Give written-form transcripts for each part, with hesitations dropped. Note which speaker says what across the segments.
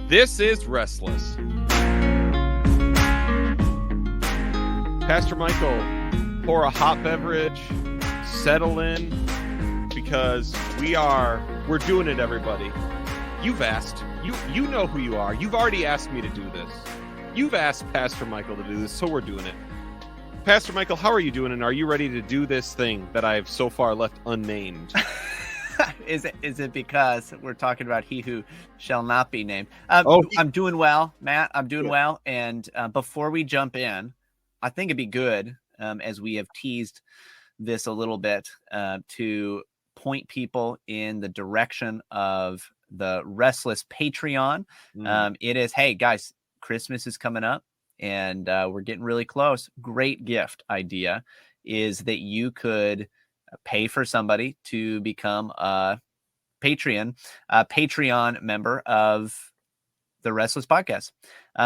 Speaker 1: This is Restless. Pastor Michael, pour a hot beverage, settle in, because we're doing it, everybody. You've asked. You know who you are. You've already asked me to do this. You've asked Pastor Michael to do this, so we're doing it. Pastor Michael, how are you doing, and are you ready to do this thing that I've so far left unnamed?
Speaker 2: Is it because we're talking about he who shall not be named? I'm doing well, Matt. I'm doing well. And before we jump in, I think it'd be good, as we have teased this a little bit, to point people in the direction of the Restless Patreon. It is, hey, guys, Christmas is coming up, and we're getting really close. Great gift idea is that you could pay for somebody to become a Patreon member of the Restless Podcast.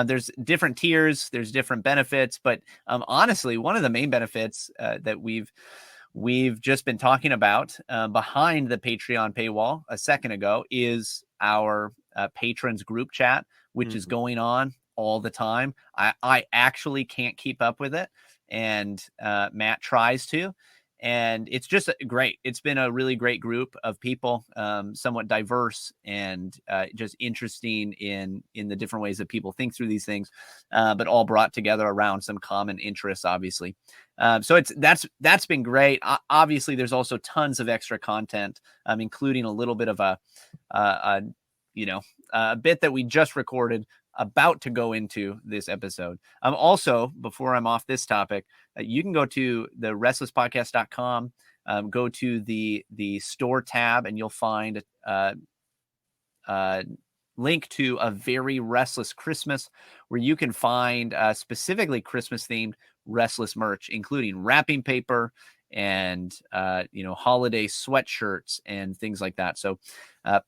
Speaker 2: There's different tiers, there's different benefits, but honestly, one of the main benefits that we've just been talking about behind the Patreon paywall a second ago is our patrons group chat, which is going on all the time. I actually can't keep up with it, and Matt tries to. And it's just great. It's been a really great group of people, somewhat diverse and just interesting in the different ways that people think through these things, but all brought together around some common interests, obviously. So that's been great. Obviously, there's also tons of extra content, including a little bit of a bit that we just recorded about to go into this episode. Also, before I'm off this topic, you can go to the restlesspodcast.com, go to the store tab, and you'll find a link to a very Restless Christmas, where you can find specifically Christmas themed Restless merch, including wrapping paper and holiday sweatshirts and things like that. So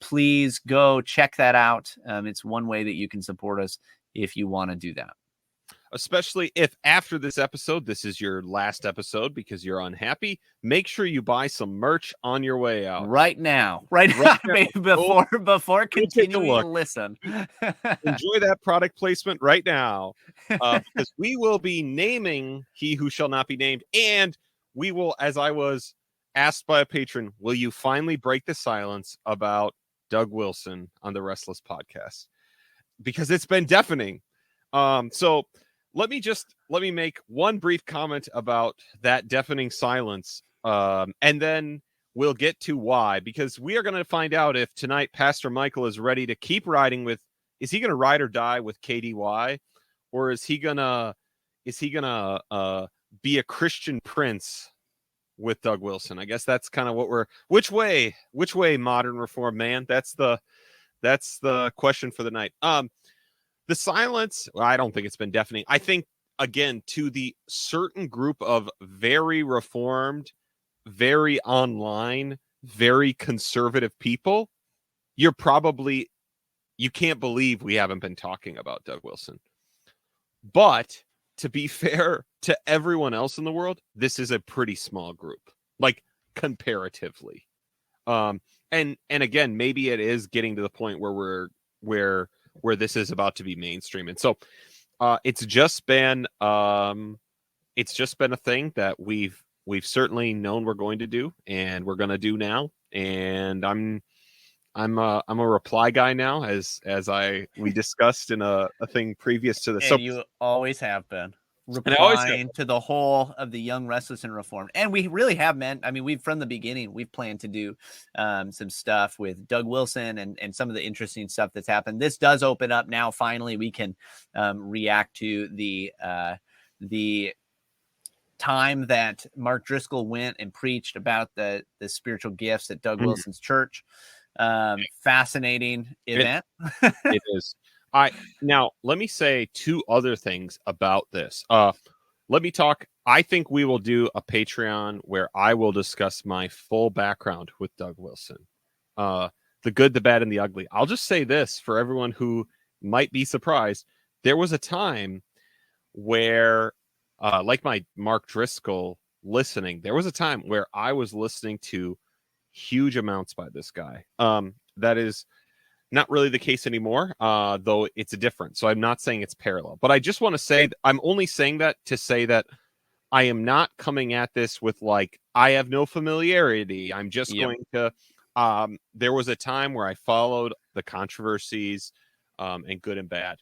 Speaker 2: please go check that out. It's one way that you can support us if you want to do that.
Speaker 1: Especially if after this episode, this is your last episode because you're unhappy, make sure you buy some merch on your way out.
Speaker 2: Right now. Before continuing to listen.
Speaker 1: Enjoy that product placement right now, because we will be naming He Who Shall Not Be Named, and we will, as I was asked by a patron, will you finally break the silence about Doug Wilson on the Restless Podcast? Because it's been deafening. So let me make one brief comment about that deafening silence. And then we'll get to why, because we are going to find out if tonight Pastor Michael is ready to keep riding with, is he going to ride or die with KDY, or is he going to be a Christian prince with Doug Wilson? I guess that's kind of which way modern reform man? That's the question for the night. The silence, well, I don't think it's been deafening. I think, again, to the certain group of very reformed, very online, very conservative people, you can't believe we haven't been talking about Doug Wilson. But to be fair to everyone else in the world, this is a pretty small group, like comparatively. And again, maybe it is getting to the point where this is about to be mainstream. And so it's just been a thing that we've certainly known we're going to do, and we're going to do now. And I'm a reply guy now, as we discussed in a thing previous to this.
Speaker 2: And
Speaker 1: so
Speaker 2: you always have been replying to the whole of the Young, Restless, and Reformed. And we really have, man. I mean, from the beginning, we've planned to do some stuff with Doug Wilson and some of the interesting stuff that's happened. This does open up now. Finally, we can react to the time that Mark Driscoll went and preached about the spiritual gifts at Doug Wilson's church. Fascinating event.
Speaker 1: It is. Now let me say two other things about this. Let me talk. I think we will do a Patreon where I will discuss my full background with Doug Wilson, the good, the bad, and the ugly. I'll just say this for everyone who might be surprised. There was a time where, like my Mark Driscoll listening, there was a time where I was listening to huge amounts by this guy. That is not really the case anymore, though it's a different. So I'm not saying it's parallel, but I just want to say I'm only saying that to say that I am not coming at this with like, I have no familiarity. I'm just going to, there was a time where I followed the controversies, and good and bad.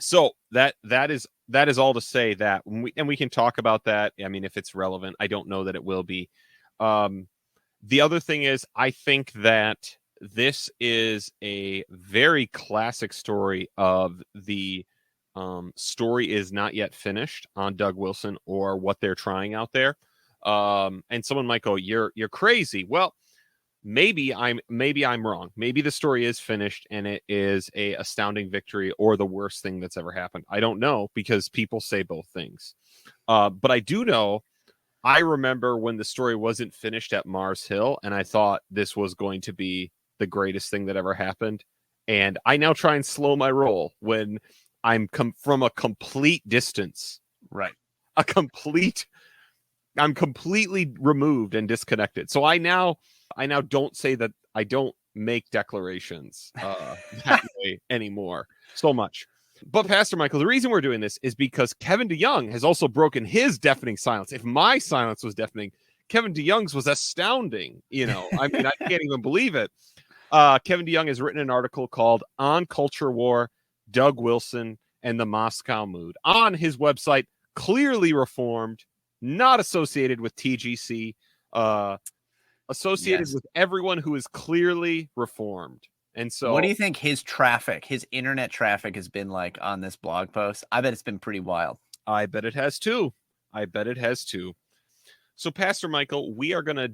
Speaker 1: So that is all to say that we can talk about that. I mean, if it's relevant, I don't know that it will be. The other thing is, I think that this is a very classic story of the story is not yet finished on Doug Wilson or what they're trying out there. And someone might go, you're crazy. Well, maybe I'm wrong. Maybe the story is finished and it is a astounding victory or the worst thing that's ever happened. I don't know, because people say both things. But I do know, I remember when the story wasn't finished at Mars Hill, and I thought this was going to be the greatest thing that ever happened. And I now try and slow my roll when I'm from a complete distance.
Speaker 2: Right.
Speaker 1: I'm completely removed and disconnected. So I now don't say that, I don't make declarations that way anymore so much. But Pastor Michael, the reason we're doing this is because Kevin DeYoung has also broken his deafening silence. If my silence was deafening, Kevin DeYoung's was astounding. I mean, I can't even believe it. Kevin DeYoung has written an article called "On Culture War, Doug Wilson and the Moscow Mood" on his website, Clearly Reformed, not associated with TGC, associated with everyone who is clearly reformed. And so,
Speaker 2: what do you think his internet traffic has been like on this blog post? I bet it's been pretty wild.
Speaker 1: I bet it has too. So, Pastor Michael, we are gonna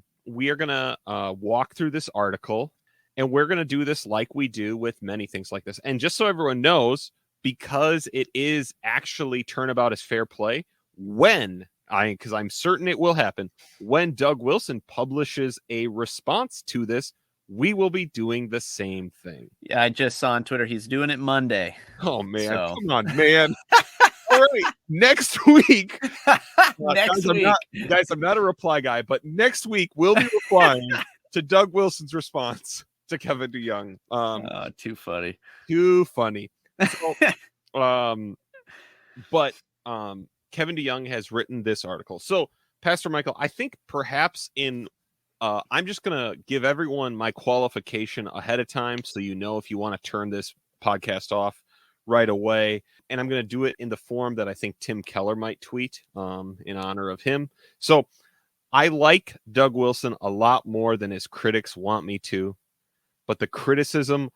Speaker 1: walk through this article, and we're gonna do this like we do with many things like this. And just so everyone knows, because it is actually Turnabout is Fair Play, because I'm certain it will happen, when Doug Wilson publishes a response to this, we will be doing the same thing.
Speaker 2: Yeah, I just saw on Twitter he's doing it Monday.
Speaker 1: Oh, man. So. Come on, man. All right. Next week. Guys, I'm not a reply guy, but next week we'll be replying to Doug Wilson's response to Kevin DeYoung.
Speaker 2: Too funny.
Speaker 1: Too funny. So, but Kevin DeYoung has written this article. So, Pastor Michael, I think perhaps I'm just going to give everyone my qualification ahead of time so you know if you want to turn this podcast off right away. And I'm going to do it in the form that I think Tim Keller might tweet in honor of him. So I like Doug Wilson a lot more than his critics want me to, but the criticisms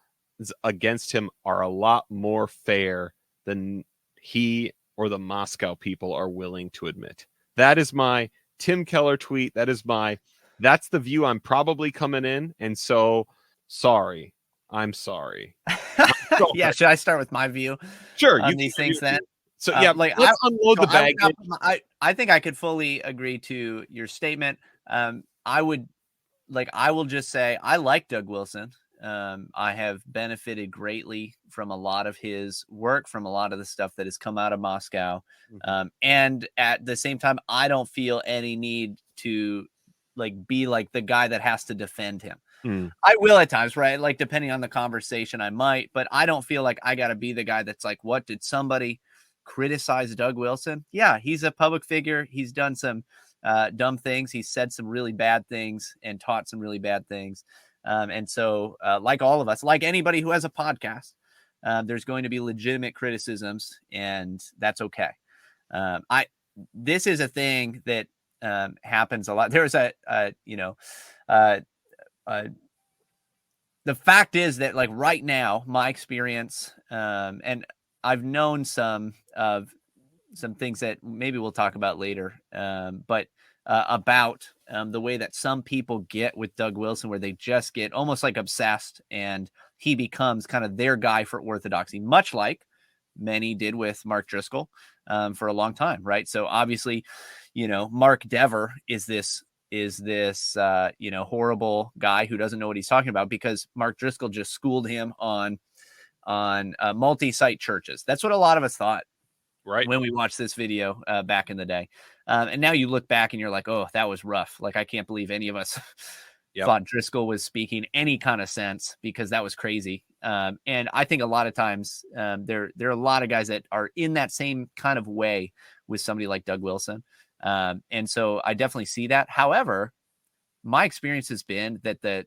Speaker 1: against him are a lot more fair than he or the Moscow people are willing to admit. That is my Tim Keller tweet. That's the view I'm probably coming in. And so, sorry. I'm sorry.
Speaker 2: Yeah, should I start with my view?
Speaker 1: Sure.
Speaker 2: On these things then?
Speaker 1: So, let's unload the bag.
Speaker 2: I think I could fully agree to your statement. I will just say, I like Doug Wilson. I have benefited greatly from a lot of his work, from a lot of the stuff that has come out of Moscow. And at the same time, I don't feel any need to be like the guy that has to defend him. I will at times, right? Like, depending on the conversation, I might, but I don't feel like I got to be the guy that's like, what, did somebody criticize Doug Wilson? Yeah, he's a public figure. He's done some dumb things. He's said some really bad things and taught some really bad things. And so like all of us, like anybody who has a podcast, there's going to be legitimate criticisms, and that's okay. This is a thing that happens a lot. There's the fact is that, like, right now, my experience, and I've known some things that maybe we'll talk about later, but about the way that some people get with Doug Wilson, where they just get almost like obsessed, and he becomes kind of their guy for orthodoxy, much like many did with Mark Driscoll for a long time, right? So obviously, Mark Dever is this horrible guy who doesn't know what he's talking about, because Mark Driscoll just schooled him on multi-site churches. That's what a lot of us thought,
Speaker 1: right,
Speaker 2: when we watched this video back in the day. And now you look back and you're like, oh, that was rough. Like, I can't believe any of us thought Driscoll was speaking any kind of sense, because that was crazy. And I think a lot of times there are a lot of guys that are in that same kind of way with somebody like Doug Wilson. And so I definitely see that. However, my experience has been that the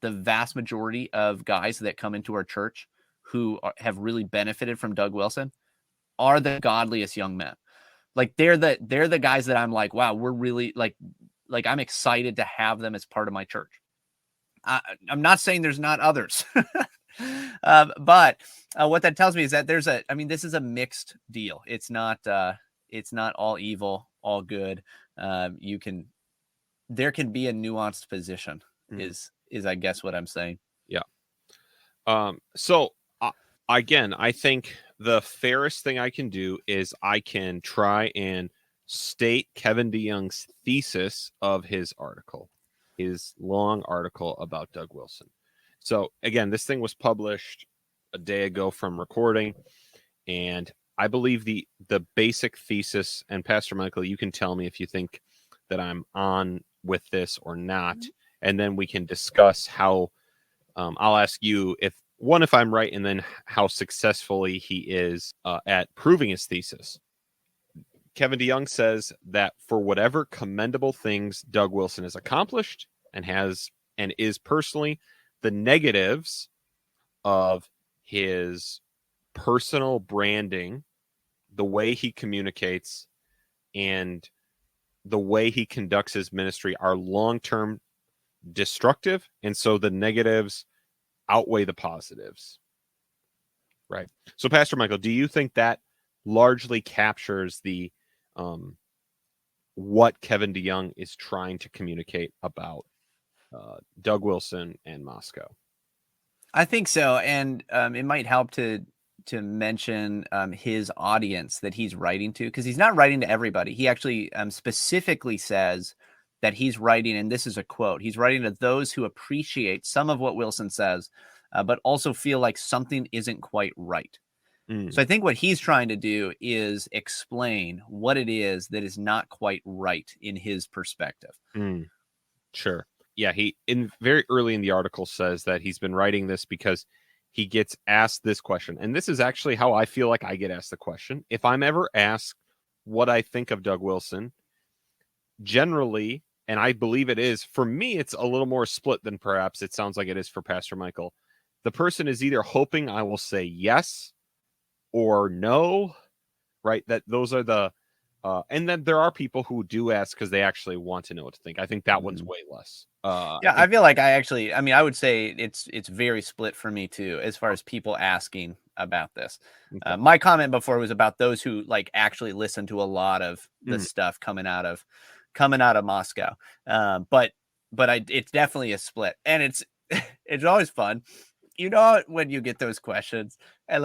Speaker 2: vast majority of guys that come into our church who have really benefited from Doug Wilson are the godliest young men. Like they're the guys that I'm like, wow, we're really like I'm excited to have them as part of my church. I'm not saying there's not others, but what that tells me is that this is a mixed deal. It's not all evil, all good. There can be a nuanced position is I guess what I'm saying.
Speaker 1: Yeah. So again, I think the fairest thing I can do is I can try and state Kevin DeYoung's thesis of his article, his long article about Doug Wilson. So again, this thing was published a day ago from recording, and I believe the basic thesis, and Pastor Michael, you can tell me if you think that I'm on with this or not, and then we can discuss how I'll ask you if I'm right, and then how successfully he is at proving his thesis. Kevin DeYoung says that for whatever commendable things Doug Wilson has accomplished and is personally, the negatives of his personal branding, the way he communicates, and the way he conducts his ministry are long-term destructive, and so the negatives outweigh the positives. Right. So, Pastor Michael, do you think that largely captures the what Kevin DeYoung is trying to communicate about Doug Wilson and Moscow?
Speaker 2: I think so, and it might help to mention his audience that he's writing to, because he's not writing to everybody. He actually specifically says that he's writing, and this is a quote, he's writing to those who appreciate some of what Wilson says, but also feel like something isn't quite right. So I think what he's trying to do is explain what it is that is not quite right in his perspective.
Speaker 1: Sure. Yeah, he very early in the article says that he's been writing this because he gets asked this question. And this is actually how I feel like I get asked the question. If I'm ever asked what I think of Doug Wilson, generally, and I believe it is, for me, it's a little more split than perhaps it sounds like it is for Pastor Michael. The person is either hoping I will say yes or no, right? That those are the, and then there are people who do ask because they actually want to know what to think. I think that one's way less.
Speaker 2: I feel like I would say it's very split for me too, as far as people asking about this. Okay. My comment before was about those who like actually listen to a lot of the stuff coming out of Moscow. But it's definitely a split, and it's always fun. When you get those questions, and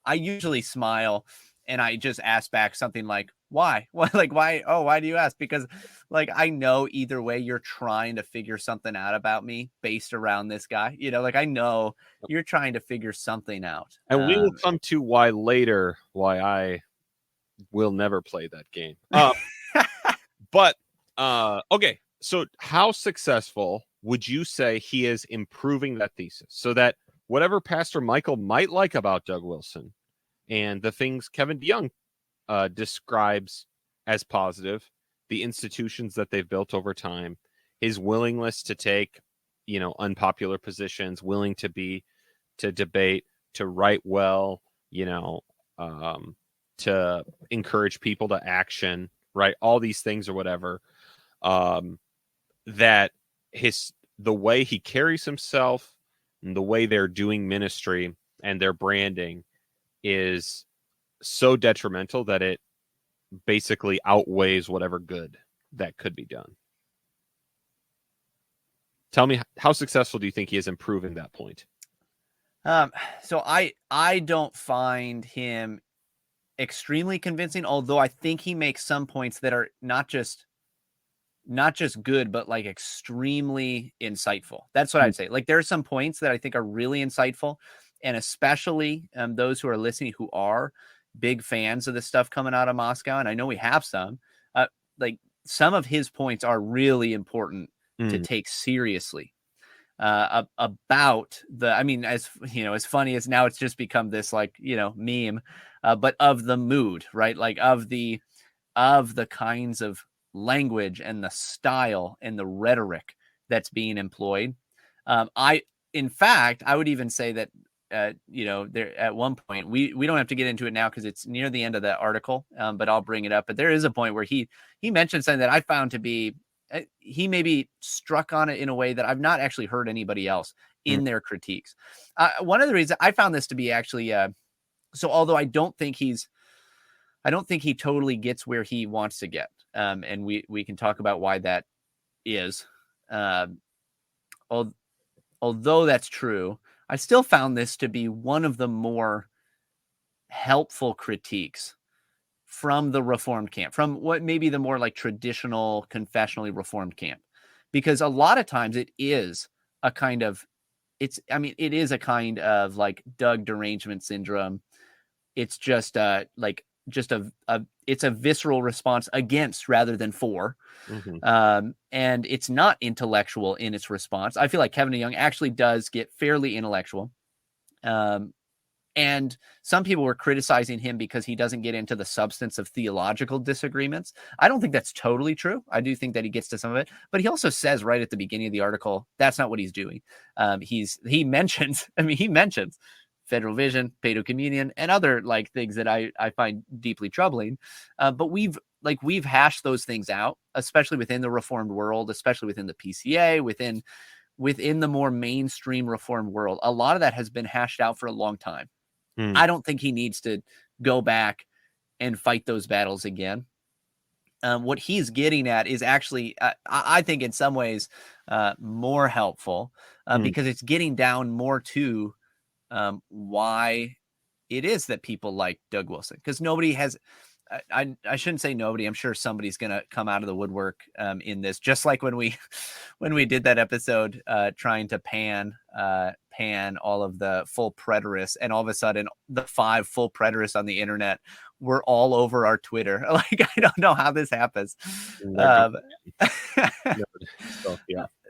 Speaker 2: I usually smile and I just ask back something like, why? Why? Oh, why do you ask? Because I know either way you're trying to figure something out about me based around this guy. I know you're trying to figure something out.
Speaker 1: And we will come to why I will never play that game. But, okay. So how successful would you say he is improving that thesis so that whatever Pastor Michael might like about Doug Wilson and the things Kevin DeYoung describes as positive, the institutions that they've built over time, his willingness to take, unpopular positions, willing to debate, to write well, to encourage people to action, right? All these things or whatever, that the way he carries himself and the way they're doing ministry and their branding is so detrimental that it basically outweighs whatever good that could be done. Tell me, how successful do you think he is improving that point?
Speaker 2: So I don't find him extremely convincing, although I think he makes some points that are not just good, but extremely insightful. That's what I'd say. There are some points that I think are really insightful, and especially those who are listening who are big fans of the stuff coming out of Moscow, and I know we have some. Some of his points are really important to take seriously about the, I mean, as you know, as funny as now it's just become this like, you know, meme, but of the mood, right? Like of the kinds of language and the style and the rhetoric that's being employed. In fact, I would even say that, you know, there at one point, we don't have to get into it now because it's near the end of that article, but I'll bring it up. But there is a point where he mentioned something that I found to be, he maybe struck on it in a way that I've not actually heard anybody else in their critiques. One of the reasons I found this to be actually, so although I don't think he totally gets where he wants to get, and we can talk about why that is. Although that's true, I still found this to be one of the more helpful critiques from the Reformed camp, from what maybe the more like traditional confessionally Reformed camp, because a lot of times it is a kind of, it is a kind of like Doug derangement syndrome. It's just it's a visceral response against rather than for. And it's not intellectual in its response. I feel like Kevin DeYoung actually does get fairly intellectual. And some people were criticizing him because he doesn't get into the substance of theological disagreements. I don't think that's totally true. I do think that he gets to some of it, but he also says right at the beginning of the article, that's not what he's doing. He mentions federal vision, paedo communion, and other like things that I find deeply troubling. But we've hashed those things out, especially within the Reformed world, especially within the PCA, within the more mainstream Reformed world. A lot of that has been hashed out for a long time. I don't think he needs to go back and fight those battles again. What he's getting at is actually, I think in some ways, more helpful because it's getting down more to why it is that people like Doug Wilson, because nobody has, I shouldn't say nobody. I'm sure somebody's going to come out of the woodwork in this, just like when we did that episode trying to pan all of the full preterists, and all of a sudden the 5 full preterists on the internet were all over our Twitter. Like, I don't know how this happens.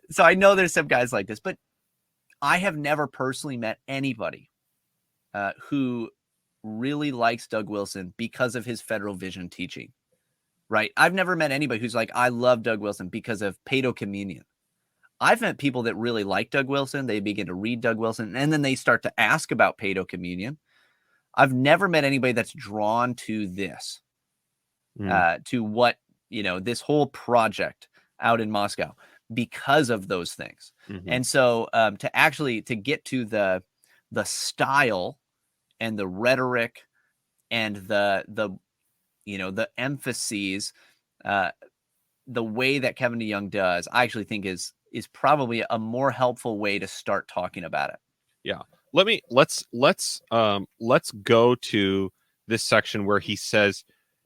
Speaker 2: So I know there's some guys like this, but I have never personally met anybody who really likes Doug Wilson because of his federal vision teaching, right? I've never met anybody who's like, I love Doug Wilson because of paedo communion. I've met people that really like Doug Wilson. They begin to read Doug Wilson, and then they start to ask about paedo communion. I've never met anybody that's drawn to this, to what, this whole project out in Moscow because of those things. And so to get to the style and the rhetoric and the emphases, the way that Kevin DeYoung does, I actually think is probably a more helpful way to start talking about it.
Speaker 1: Yeah. Let's go to this section where he says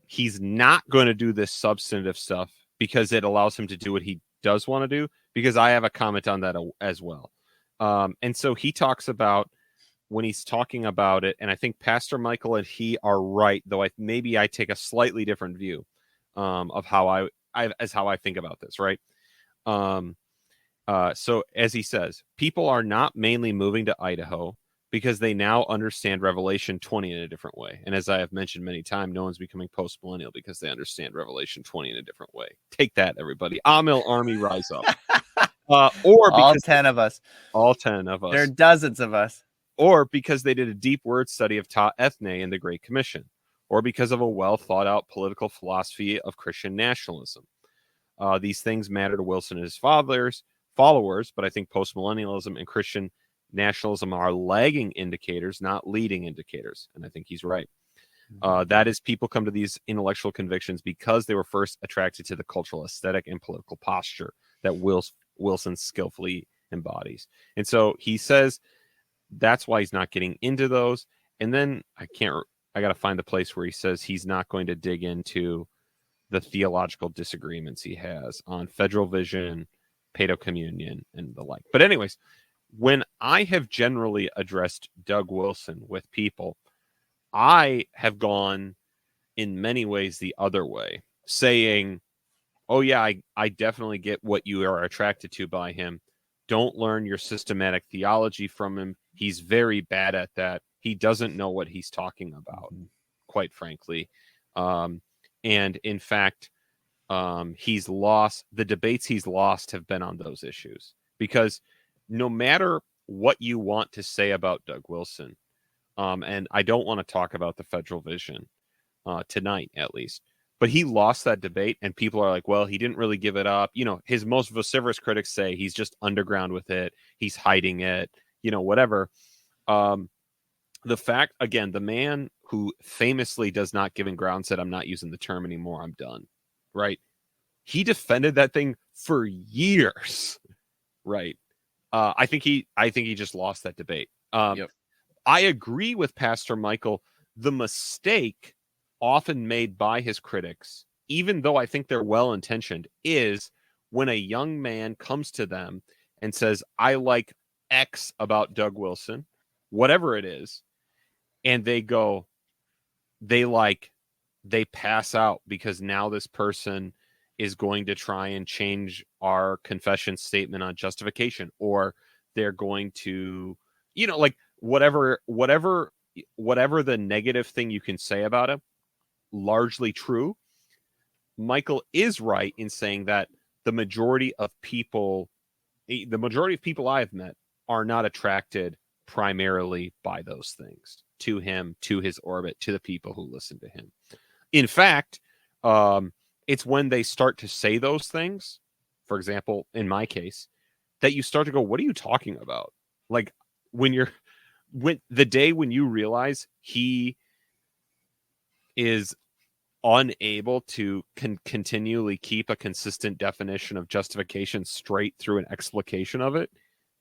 Speaker 1: he's not going to do this substantive stuff because it allows him to do what he does want to do, because I have a comment on that as well. And so he talks about, when he's talking about it, and I think Pastor Michael and he are right, though maybe I take a slightly different view of how I think about this, right? So as he says, people are not mainly moving to Idaho because they now understand Revelation 20 in a different way. And as I have mentioned many times, no one's becoming post-millennial because they understand Revelation 20 in a different way. Take that, everybody. Amil Army, rise up. Or because all 10 of us.
Speaker 2: There are dozens of us.
Speaker 1: Or because they did a deep word study of Ta Ethne in the Great Commission. Or because of a well-thought-out political philosophy of Christian nationalism. These things matter to Wilson and his followers, but I think postmillennialism and Christian nationalism are lagging indicators, not leading indicators. And I think he's right. That is, people come to these intellectual convictions because they were first attracted to the cultural aesthetic and political posture that Wilson skillfully embodies. And so he says that's why he's not getting into those. And then I got to find the place where he says he's not going to dig into the theological disagreements he has on federal vision, paedo communion, and the like. But anyways, when I have generally addressed Doug Wilson with people, I have gone in many ways the other way, saying Oh yeah, I definitely get what you are attracted to by him. Don't learn your systematic theology from him. He's very bad at that. He doesn't know what he's talking about, quite frankly. Um, and in fact, he's lost. The debates he's lost have been on those issues, because no matter what you want to say about Doug Wilson, and I don't want to talk about the federal vision tonight, at least. But he lost that debate, and people are like, well, he didn't really give it up. His most vociferous critics say he's just underground with it. He's hiding it, whatever. The fact, again, the man who famously does not give in ground said, I'm not using the term anymore. I'm done. Right. He defended that thing for years. Right. I think he just lost that debate.
Speaker 2: Yep.
Speaker 1: I agree with Pastor Michael. The mistake often made by his critics, even though I think they're well-intentioned, is when a young man comes to them and says, I like X about Doug Wilson, whatever it is, and they pass out because now this person is going to try and change our confession statement on justification, or they're going to, like whatever the negative thing you can say about him, largely true. Michael is right in saying that the majority of people I've met are not attracted primarily by those things, to him, to his orbit, to the people who listen to him. In fact, it's when they start to say those things, for example, in my case, that you start to go, what are you talking about? Like when the day when you realize he is unable to continually keep a consistent definition of justification straight through an explication of it,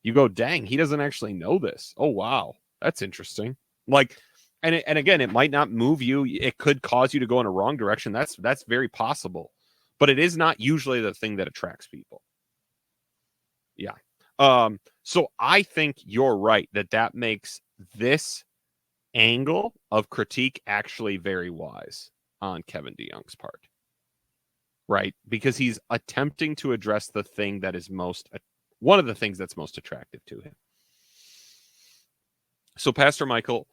Speaker 1: you go, dang, he doesn't actually know this. Oh, wow. That's interesting. Like, and again, it might not move you. It could cause you to go in a wrong direction. That's very possible, but it is not usually the thing that attracts people. Yeah. So I think you're right that makes this angle of critique actually very wise on Kevin DeYoung's part, right? Because he's attempting to address the thing that is one of the things that's most attractive to him. So, Pastor Michael,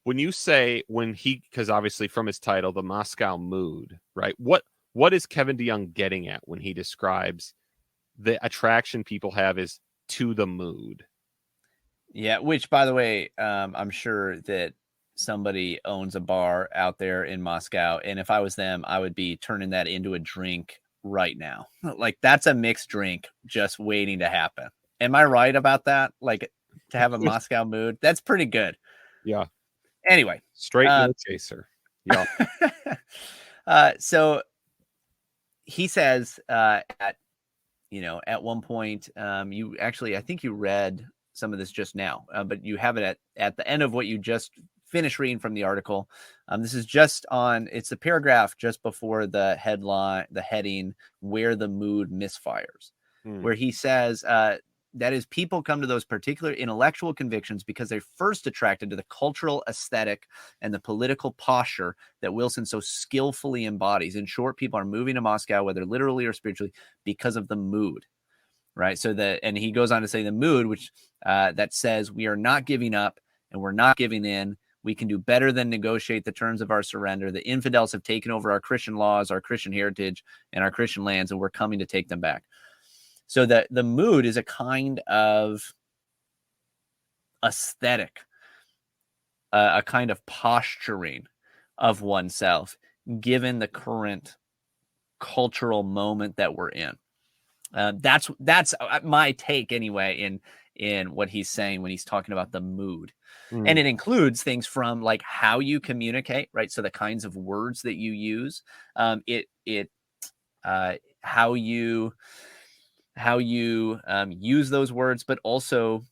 Speaker 1: when you say because obviously from his title, the Moscow mood, right? What is Kevin DeYoung getting at when he describes the attraction people have is to the mood?
Speaker 2: Yeah, which, by the way, I'm sure that somebody owns a bar out there in Moscow, and if I was them, I would be turning that into a drink right now. Like, that's a mixed drink just waiting to happen. Am I right about that? Like, to have a Moscow mood, that's pretty good.
Speaker 1: Yeah.
Speaker 2: Anyway,
Speaker 1: straight no chaser. Yeah.
Speaker 2: So he says at one point, you actually, I think you read some of this just now, but you have it at the end of what you just finished reading from the article. This is just it's the paragraph just before the heading, where the mood misfires, where he says, that is, people come to those particular intellectual convictions because they're first attracted to the cultural aesthetic and the political posture that Wilson so skillfully embodies. In short, people are moving to Moscow, whether literally or spiritually, because of the mood. Right. So and he goes on to say the mood, which that says we are not giving up and we're not giving in. We can do better than negotiate the terms of our surrender. The infidels have taken over our Christian laws, our Christian heritage, and our Christian lands, and we're coming to take them back. So the mood is a kind of aesthetic, a kind of posturing of oneself, given the current cultural moment that we're in. That's my take anyway in what he's saying when he's talking about the mood. And it includes things from like how you communicate, right? So the kinds of words that you use, how you use those words, but also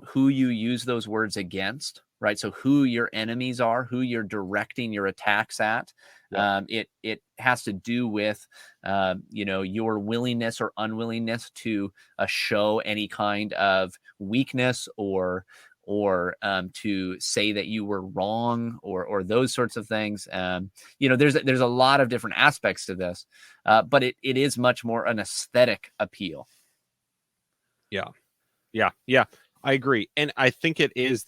Speaker 2: who you use those words against, right? So who your enemies are, who you're directing your attacks at. Yeah. It has to do with, your willingness or unwillingness to show any kind of weakness or or to say that you were wrong or those sorts of things. There's a lot of different aspects to this, but it is much more an aesthetic appeal.
Speaker 1: Yeah. I agree. And I think it is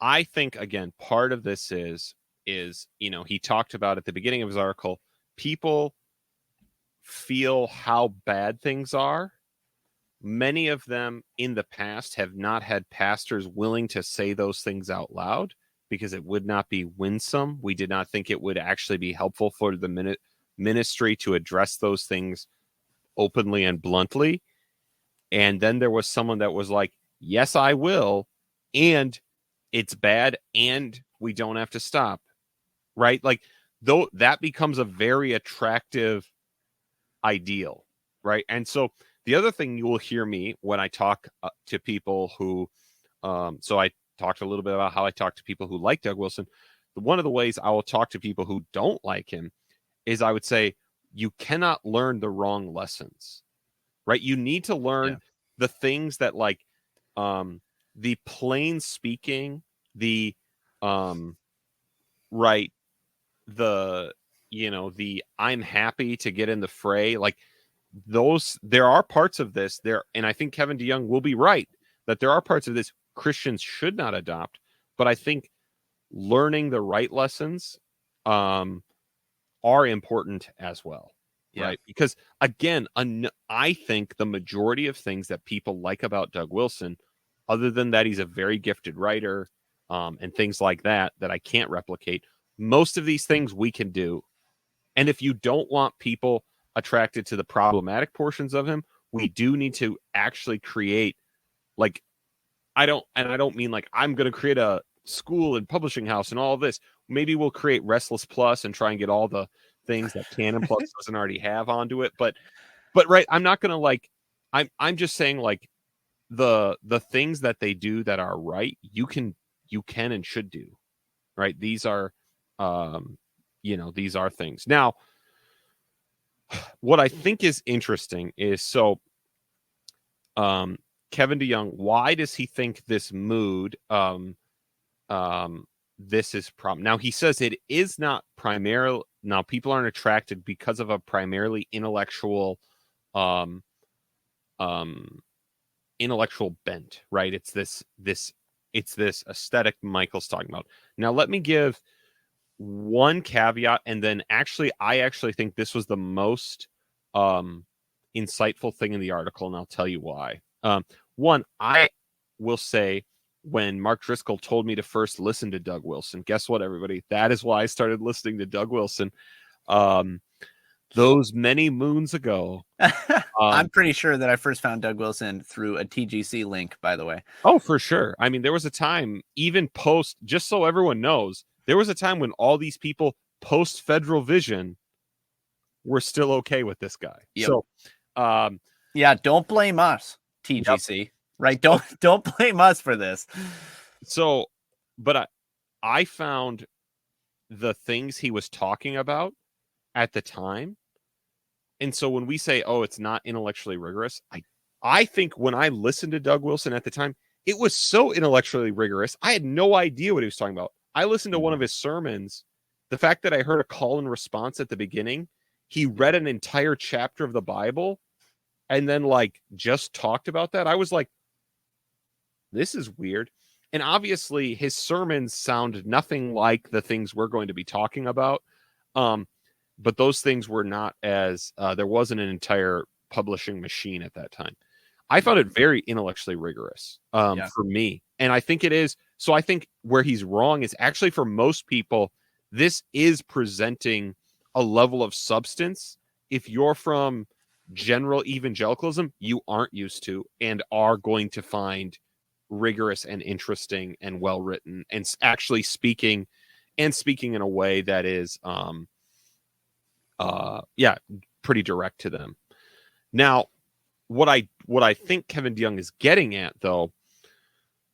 Speaker 1: I think, again, part of this is, he talked about at the beginning of his article, people feel how bad things are. Many of them in the past have not had pastors willing to say those things out loud because it would not be winsome. We did not think it would actually be helpful for the ministry to address those things openly and bluntly. And then there was someone that was like, yes, I will. And it's bad. And we don't have to stop. Right. Like, though, that becomes a very attractive ideal. Right. And so the other thing you will hear me when I talk to people who, so I talked a little bit about how I talk to people who like Doug Wilson. One of the ways I will talk to people who don't like him is I would say, you cannot learn the wrong lessons, right? You need to learn the things that, like, the plain speaking, the, right, the, the I'm happy to get in the fray, like, those, there are parts of this there, and I think Kevin DeYoung will be right that there are parts of this Christians should not adopt, but I think learning the right lessons are important as well. Right. Because, again, I think the majority of things that people like about Doug Wilson, other than that he's a very gifted writer and things like that I can't replicate, most of these things we can do. And if you don't want people attracted to the problematic portions of him, we do need to actually create, like, I don't mean like I'm going to create a school and publishing house and all of this. Maybe we'll create Restless Plus and try and get all the things that Canon Plus doesn't already have onto it. But right, I'm not going to, like, I'm just saying, like, the things that they do that are right, you can and should do. Right. These are, these are things. Now, what I think is interesting is, so, Kevin DeYoung, why does he think this mood, this is problem? Now, he says it is not primarily, now people aren't attracted because of a primarily intellectual bent, right? It's this aesthetic Michael's talking about. Now, let me give one caveat, and then I actually think this was the most insightful thing in the article, and I'll tell you why. One, I will say, when Mark Driscoll told me to first listen to Doug Wilson, guess what, everybody? That is why I started listening to Doug Wilson those many moons ago.
Speaker 2: I'm pretty sure that I first found Doug Wilson through a TGC link, by the way.
Speaker 1: Oh, for sure. I mean, there was a time, even post, just so everyone knows, there was a time when all these people post Federal Vision were still okay with this guy.
Speaker 2: Yep.
Speaker 1: So,
Speaker 2: don't blame us, TGC. Yep. Right? Don't blame us for this.
Speaker 1: So, but I found the things he was talking about at the time. And so when we say, oh, it's not intellectually rigorous, I think when I listened to Doug Wilson at the time, it was so intellectually rigorous. I had no idea what he was talking about. I listened to one of his sermons. The fact that I heard a call and response at the beginning, he read an entire chapter of the Bible and then, like, just talked about that. I was like, this is weird. And obviously his sermons sound nothing like the things we're going to be talking about. But those things were not as, there wasn't an entire publishing machine at that time. I found it very intellectually rigorous for me. And I think it is. So I think where he's wrong is actually, for most people, this is presenting a level of substance. If you're from general evangelicalism, you aren't used to and are going to find rigorous and interesting and well-written and actually speaking in a way that is, pretty direct to them. Now, what I think Kevin DeYoung is getting at, though,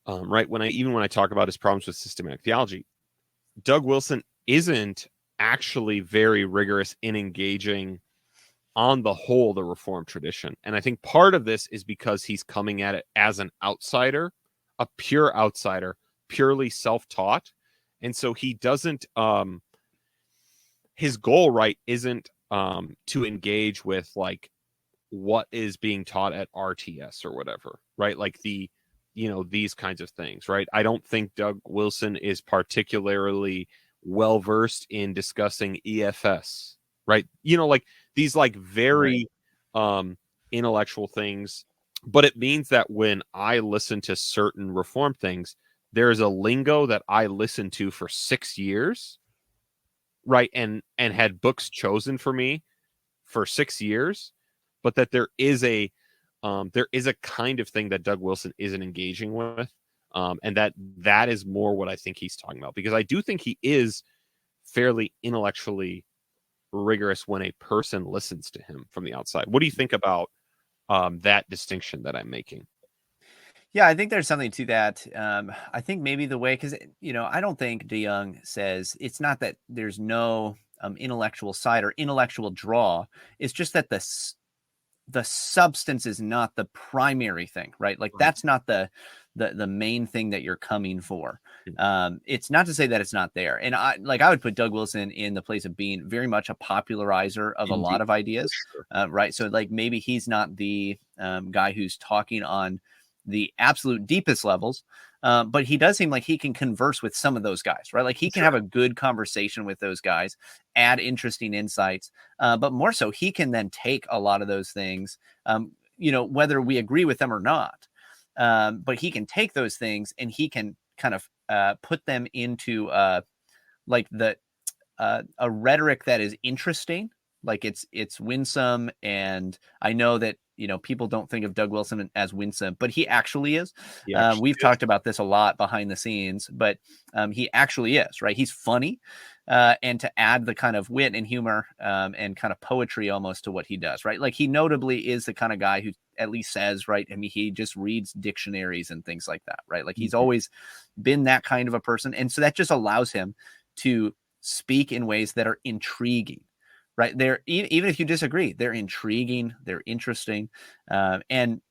Speaker 1: right, when I talk about his problems with systematic theology, Doug Wilson isn't actually very rigorous in engaging on the whole, the Reformed tradition. And I think part of this is because he's coming at it as an outsider, a pure outsider, purely self-taught. And so he doesn't, his goal, right, isn't to engage with like what is being taught at RTS or whatever, right? Like these kinds of things, right? I don't think Doug Wilson is particularly well versed in discussing EFS, right? Like these like very intellectual things, but it means that when I listen to certain Reform things, there's a lingo that I listened to for 6 years, right? And had books chosen for me for 6 years, but that there is a kind of thing that Doug Wilson isn't engaging with. And that is more what I think he's talking about, because I do think he is fairly intellectually rigorous when a person listens to him from the outside. What do you think about that distinction that I'm making?
Speaker 2: Yeah, I think there's something to that. I think maybe the way, because, I don't think DeYoung says it's not that there's no intellectual side or intellectual draw. It's just that the substance is not the primary thing, right? Like that's not the main thing that you're coming for. It's not to say that it's not there. And I would put Doug Wilson in the place of being very much a popularizer of a lot of ideas, right? So like maybe he's not the guy who's talking on the absolute deepest levels, but he does seem like he can converse with some of those guys, right? Like he can have a good conversation with those guys, add interesting insights, but more so he can then take a lot of those things, whether we agree with them or not, but he can take those things and he can kind of put them into like a rhetoric that is interesting, like it's winsome. And I know that people don't think of Doug Wilson as winsome, but he actually is. We've talked about this a lot behind the scenes, but he actually is, right? He's funny, and to add the kind of wit and humor and kind of poetry almost to what he does, right? Like he notably is the kind of guy who at least says, right, I mean, he just reads dictionaries and things like that, right? Like he's always been that kind of a person. And so that just allows him to speak in ways that are intriguing. Right. They're even if you disagree, they're intriguing, they're interesting. And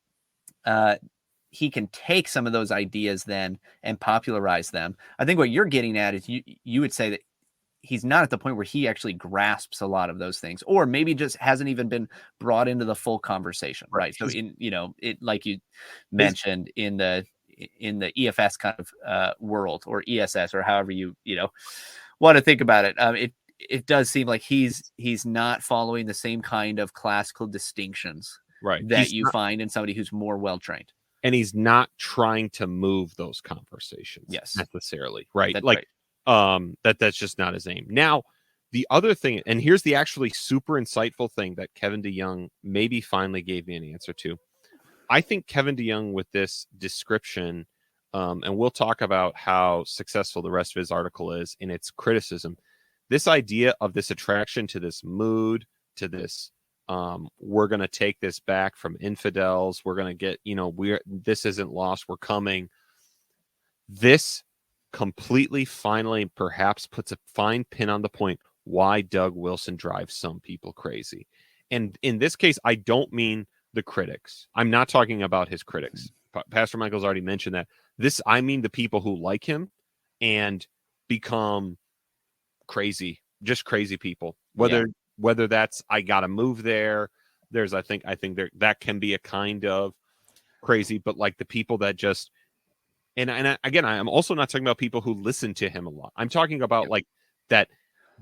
Speaker 2: he can take some of those ideas then and popularize them. I think what you're getting at is you would say that he's not at the point where he actually grasps a lot of those things, or maybe just hasn't even been brought into the full conversation. Right. So it, like you mentioned in the EFS kind of world, or ESS, or however you want to think about it. It does seem like he's not following the same kind of classical distinctions that you find in somebody who's more well-trained.
Speaker 1: And he's not trying to move those conversations necessarily, right?
Speaker 2: That's
Speaker 1: like, that's just not his aim. Now, the other thing, and here's the actually super insightful thing that Kevin DeYoung maybe finally gave me an answer to. I think Kevin DeYoung, with this description, and we'll talk about how successful the rest of his article is in its criticism, this idea of this attraction to this mood, to this, we're going to take this back from infidels. We're going to get, this isn't lost. We're coming. This completely, finally, perhaps puts a fine pin on the point why Doug Wilson drives some people crazy. And in this case, I don't mean the critics. I'm not talking about his critics. Pastor Michael's already mentioned that. I mean the people who like him and become crazy, just crazy people. Whether that's I gotta move there. I think there that can be a kind of crazy, but like the people that just again, I'm also not talking about people who listen to him a lot. I'm talking about like that.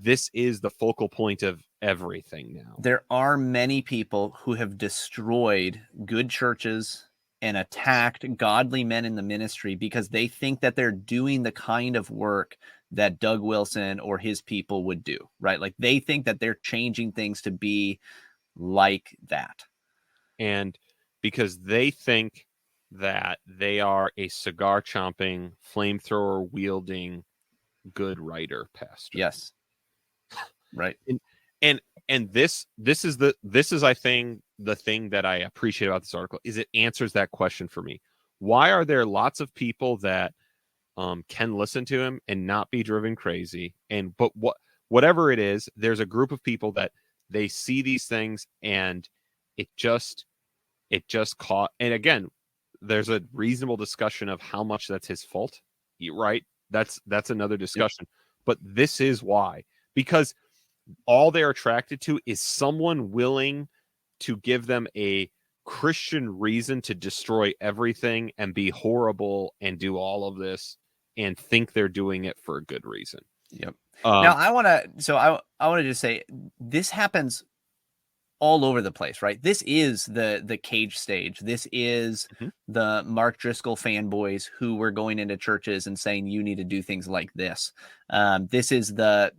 Speaker 1: This is the focal point of everything now.
Speaker 2: There are many people who have destroyed good churches and attacked godly men in the ministry because they think that they're doing the kind of work that Doug Wilson or his people would do, right? Like they think that they're changing things to be like that.
Speaker 1: And because they think that they are a cigar chomping, flamethrower wielding, good writer pastor.
Speaker 2: Yes. Right.
Speaker 1: And this is I think the thing that I appreciate about this article is it answers that question for me. Why are there lots of people that can listen to him and not be driven crazy? But whatever it is, there's a group of people that they see these things, and it just caught. And again, there's a reasonable discussion of how much that's his fault, right? That's another discussion. Yep. But this is why, because all they're attracted to is someone willing to give them a Christian reason to destroy everything and be horrible and do all of this and think they're doing it for a good reason.
Speaker 2: Yep. Now I want to just say this happens all over the place, right? This is the cage stage. This is the Mark Driscoll fanboys who were going into churches and saying, you need to do things like this. This is the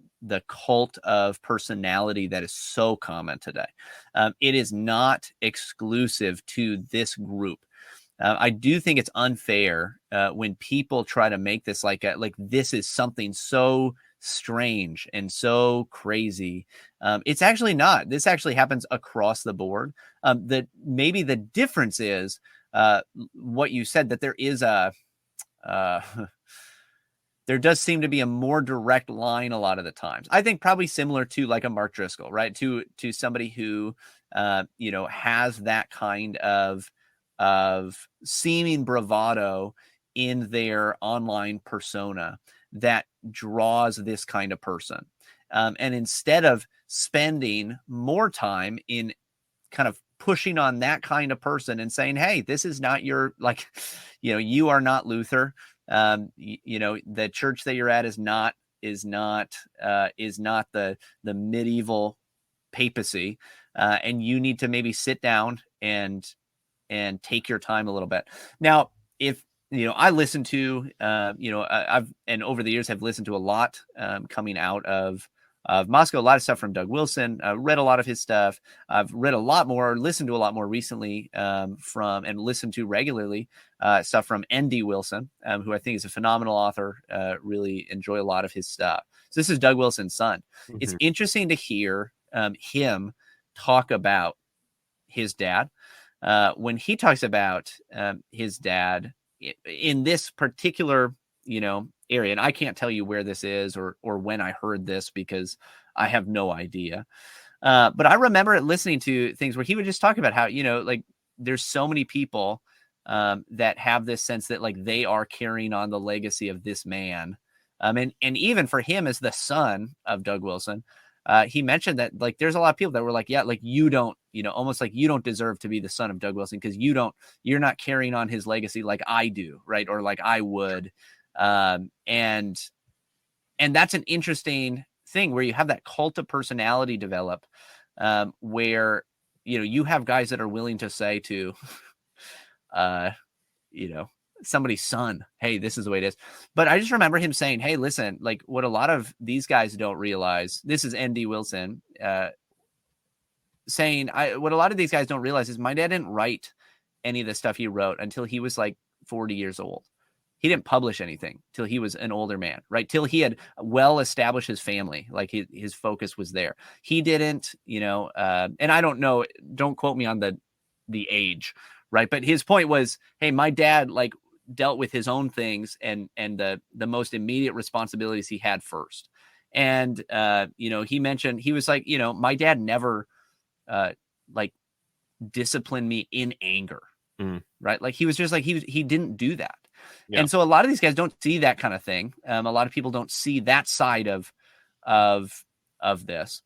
Speaker 2: cult of personality that is so common today. It is not exclusive to this group. I do think it's unfair when people try to make this like this is something so strange and so crazy. It's actually not. This actually happens across the board. That maybe the difference is what you said, that there is there does seem to be a more direct line a lot of the times. I think probably similar to like a Mark Driscoll, right? To somebody who has that kind of seeming bravado in their online persona that draws this kind of person. And instead of spending more time in kind of pushing on that kind of person and saying, hey, this is not your, you are not Luther. The church that you're at is not the medieval papacy. And you need to maybe sit down and take your time a little bit. Now, if, I listen to, and over the years have listened to a lot coming out of Moscow, a lot of stuff from Doug Wilson, read a lot of his stuff. I've read a lot more, listened to a lot more recently and listened to regularly stuff from N.D. Wilson, who I think is a phenomenal author. Really enjoy a lot of his stuff. So this is Doug Wilson's son. Mm-hmm. It's interesting to hear him talk about his dad. When he talks about his dad in this particular, area, and I can't tell you where this is or when I heard this because I have no idea. But I remember listening to things where he would just talk about how, there's so many people that have this sense that they are carrying on the legacy of this man. And even for him as the son of Doug Wilson, he mentioned that there's a lot of people that were like, yeah, you don't, almost like you don't deserve to be the son of Doug Wilson because you're not carrying on his legacy like I do, right? Or like I would. And that's an interesting thing where you have that cult of personality develop, where, you have guys that are willing to say to, somebody's son, hey, this is the way it is. But I just remember him saying, hey, listen, what a lot of these guys don't realize, this is N.D. Wilson, saying, what a lot of these guys don't realize is my dad didn't write any of the stuff he wrote until he was 40 years old. He didn't publish anything till he was an older man, right? Till he had well established his family, his focus was there. He didn't, and I don't know, don't quote me on the age, right? But his point was, hey, my dad dealt with his own things and the most immediate responsibilities he had first. And he mentioned, he was my dad never disciplined me in anger, right? He was just he didn't do that. Yeah. And so a lot of these guys don't see that kind of thing. A lot of people don't see that side of this.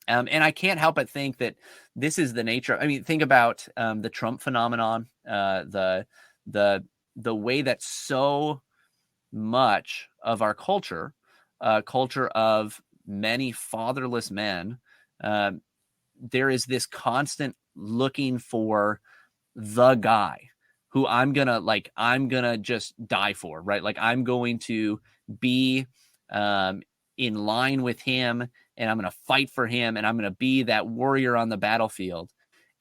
Speaker 2: And I can't help but think that this is the nature. I mean, think about the Trump phenomenon, the way that so much of our culture of many fatherless men, there is this constant looking for the guy who I'm gonna just die for, right? I'm going to be in line with him, and I'm gonna fight for him, and I'm gonna be that warrior on the battlefield.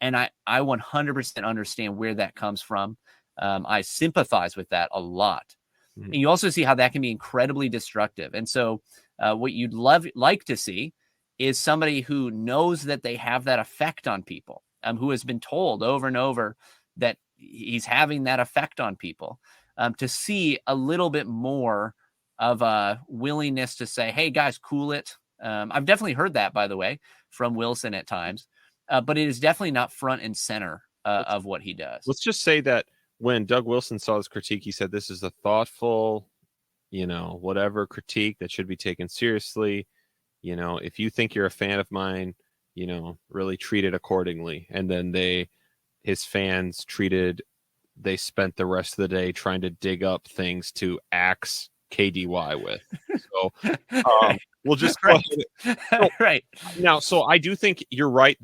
Speaker 2: And I 100% understand where that comes from. I sympathize with that a lot. Mm-hmm. And you also see how that can be incredibly destructive. And so what you'd like to see is somebody who knows that they have that effect on people, who has been told over and over that he's having that effect on people, to see a little bit more of a willingness to say, hey guys, cool it. I've definitely heard that, by the way, from Wilson at times, but it is definitely not front and center of what he does.
Speaker 1: Let's just say that when Doug Wilson saw this critique, he said, this is a thoughtful, whatever critique that should be taken seriously. If you think you're a fan of mine, really treat it accordingly. And then his fans they spent the rest of the day trying to dig up things to axe KDY with. So we'll just go ahead.
Speaker 2: Right.
Speaker 1: Now, so I do think you're right.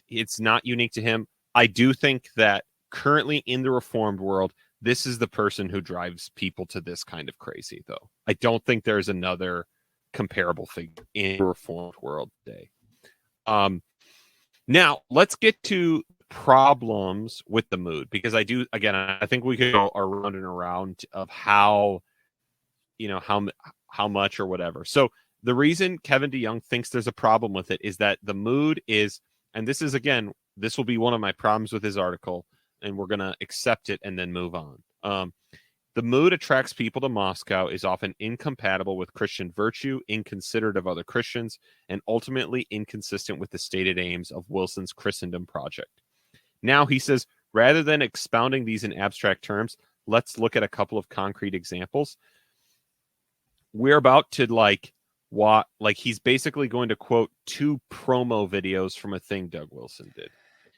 Speaker 1: It's not unique to him. I do think that currently in the Reformed world, this is the person who drives people to this kind of crazy, though. I don't think there's another comparable figure in the Reformed world today. Now, let's get to problems with the mood, because I think we could go around and around of how much or whatever. So the reason Kevin DeYoung thinks there's a problem with it is that the mood is, and this will be one of my problems with his article, and we're going to accept it and then move on. The mood attracts people to Moscow is often incompatible with Christian virtue, inconsiderate of other Christians, and ultimately inconsistent with the stated aims of Wilson's Christendom project. Now, he says, rather than expounding these in abstract terms, let's look at a couple of concrete examples. We're about to he's basically going to quote 2 promo videos from a thing Doug Wilson did.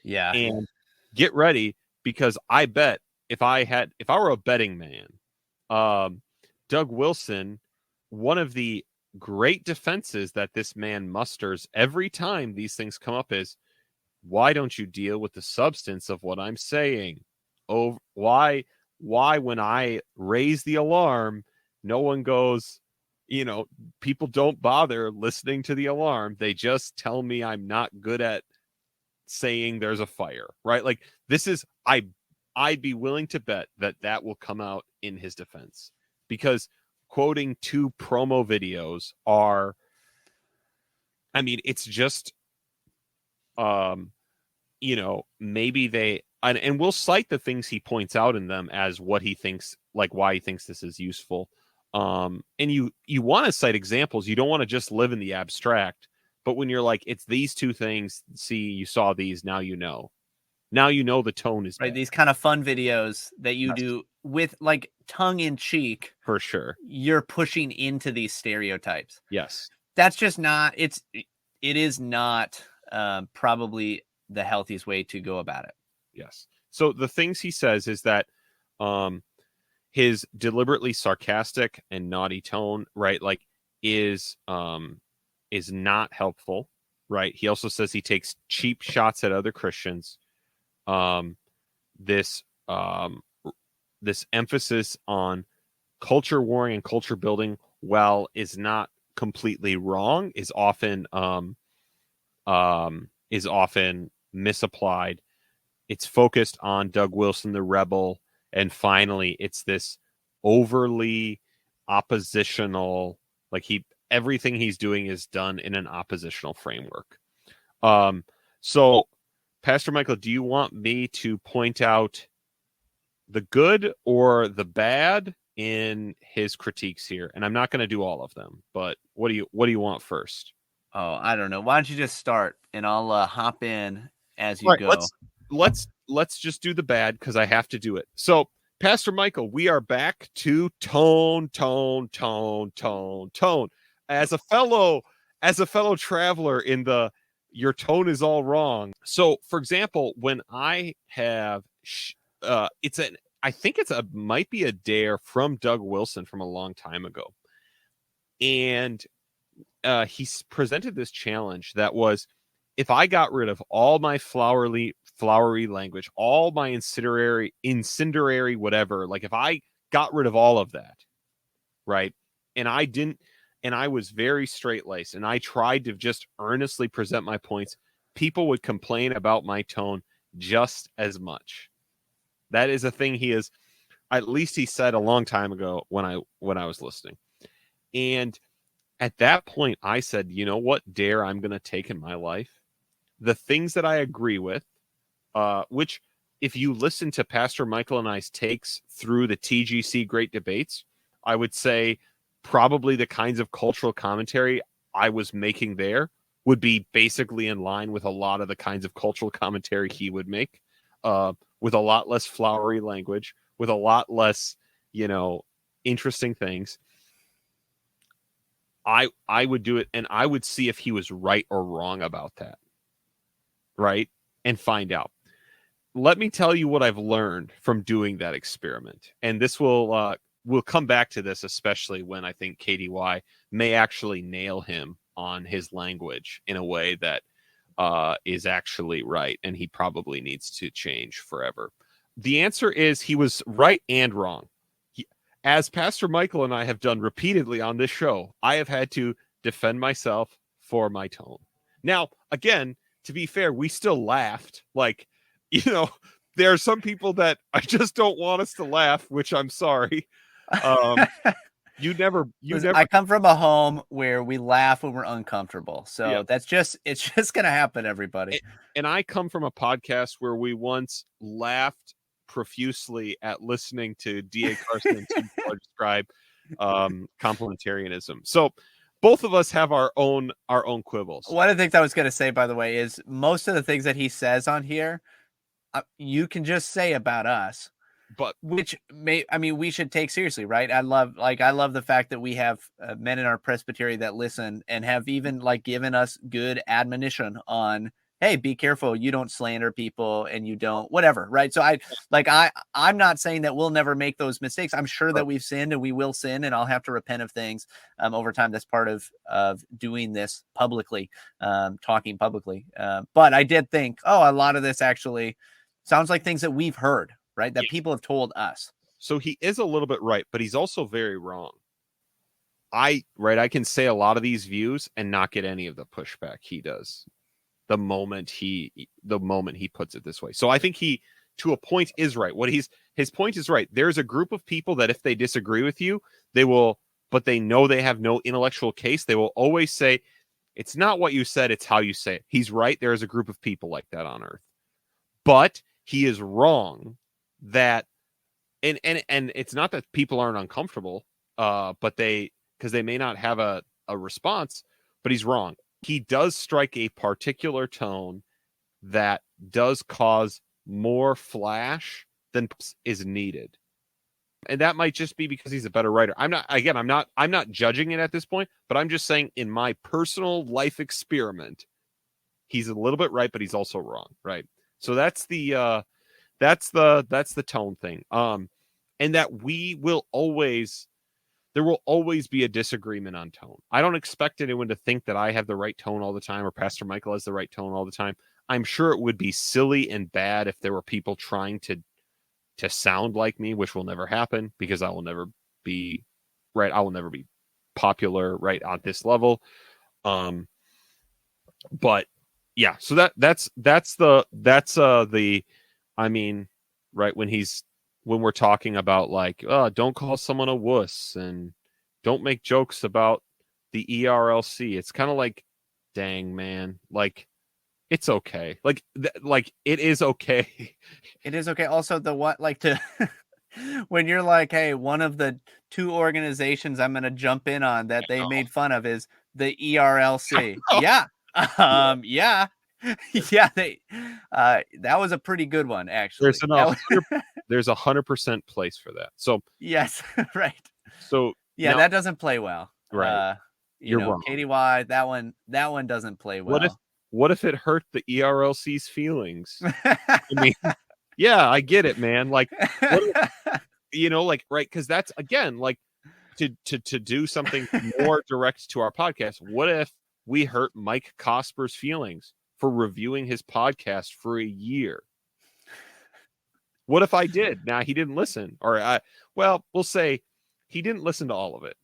Speaker 2: Yeah.
Speaker 1: And get ready, because I bet if I were a betting man, Doug Wilson, one of the great defenses that this man musters every time these things come up is, why don't you deal with the substance of what I'm saying? Oh, why when I raise the alarm, no one goes, people don't bother listening to the alarm. They just tell me I'm not good at saying there's a fire, right? Like, this is, I'd be willing to bet that will come out in his defense, because quoting 2 promo videos it's just, maybe and we'll cite the things he points out in them as what he thinks, like why he thinks this is useful. And you want to cite examples. You don't want to just live in the abstract, but when you're like, it's these 2 things, see, you saw these, now the tone is
Speaker 2: right.
Speaker 1: bad.
Speaker 2: These kind of fun videos that you do with like tongue in cheek,
Speaker 1: for sure.
Speaker 2: You're pushing into these stereotypes.
Speaker 1: Yes.
Speaker 2: That's just not, it is not probably the healthiest way to go about it.
Speaker 1: Yes. So the things he says is that his deliberately sarcastic and naughty tone, right, like is not helpful, right? He also says he takes cheap shots at other Christians. This emphasis on culture warring and culture building, while is not completely wrong, is often misapplied. It's focused on Doug Wilson, the rebel, and finally, it's this overly oppositional, like everything he's doing is done in an oppositional framework. So, Pastor Michael, do you want me to point out the good or the bad in his critiques here? And I'm not going to do all of them, but what do you want first?
Speaker 2: Oh, I don't know. Why don't you just start, and I'll hop in as you go.
Speaker 1: Let's just do the bad, because I have to do it. So, Pastor Michael, we are back to tone. As a fellow traveler in the your tone is all wrong. So, for example, when I have I think might be a dare from Doug Wilson from a long time ago, and he's presented this challenge that was, if I got rid of all my flowery language, all my incendiary whatever, like if I got rid of all of that, right, and I was very straight-laced, and I tried to just earnestly present my points, people would complain about my tone just as much. That is a thing at least he said a long time ago when I was listening. And at that point, I said, you know what dare I'm going to take in my life? The things that I agree with, which if you listen to Pastor Michael and I's takes through the TGC Great Debates, I would say probably the kinds of cultural commentary I was making there would be basically in line with a lot of the kinds of cultural commentary he would make, with a lot less flowery language, with a lot less, interesting things. I would do it, and I would see if he was right or wrong about that, right? And find out. Let me tell you what I've learned from doing that experiment. And this will we'll come back to this, especially when I think KDY may actually nail him on his language in a way that is actually right, and he probably needs to change forever. The answer is he was right and wrong. As Pastor Michael and I have done repeatedly on this show, I have had to defend myself for my tone. Now, again, to be fair, we still laughed. Like, there are some people that I just don't want us to laugh, which I'm sorry.
Speaker 2: Listen, I come from a home where we laugh when we're uncomfortable. So it's just going to happen, everybody.
Speaker 1: And I come from a podcast where we once laughed profusely at listening to D.A. Carson and Tim Keller describe complementarianism. So both of us have our own quibbles.
Speaker 2: One of the things I was going to say, by the way, is most of the things that he says on here, you can just say about us,
Speaker 1: but
Speaker 2: which we should take seriously, right? I love the fact that we have men in our presbytery that listen and have even given us good admonition on, hey, be careful, you don't slander people and you don't whatever, right? So I'm not saying that we'll never make those mistakes. I'm sure that we've sinned and we will sin, and I'll have to repent of things over time. That's part of doing this publicly, talking publicly. But I did think, a lot of this actually sounds like things that we've heard, right? That people have told us.
Speaker 1: So he is a little bit right, but he's also very wrong. I can say a lot of these views and not get any of the pushback he does the moment he puts it this way. So I think he, to a point, is right. His point is right. There's a group of people that if they disagree with you, but they know they have no intellectual case. They will always say, it's not what you said, it's how you say it. He's right. There is a group of people like that on earth. But he is wrong that, and it's not that people aren't uncomfortable, because they may not have a response, but he's wrong. He does strike a particular tone that does cause more flash than is needed. And that might just be because he's a better writer. I'm not judging it at this point, but I'm just saying in my personal life experiment, he's a little bit right, but he's also wrong, right? So that's the tone thing. And that there will always be a disagreement on tone. I don't expect anyone to think that I have the right tone all the time or Pastor Michael has the right tone all the time. I'm sure it would be silly and bad if there were people trying to sound like me, which will never happen because I will never be right. I will never be popular right at this level. But yeah, so that's right, when we're talking about don't call someone a wuss and don't make jokes about the ERLC. It's kind of like, dang, man, it's okay. It is okay.
Speaker 2: It is okay. Also, when you're like, hey, one of the two organizations I'm going to jump in on that they made fun of is the ERLC. Yeah. Yeah. Yeah. That was a pretty good one, actually.
Speaker 1: There's 100% place for that. So
Speaker 2: yes. Right.
Speaker 1: So
Speaker 2: yeah, that doesn't play well.
Speaker 1: Right.
Speaker 2: You're wrong. KDY, that one doesn't play well.
Speaker 1: What if it hurt the ERLC's feelings? I mean, yeah, I get it, man. Right, because that's, again, to do something more direct to our podcast. What if we hurt Mike Cosper's feelings for reviewing his podcast for a year? What if I did? Now, he didn't listen, or we'll say he didn't listen to all of it.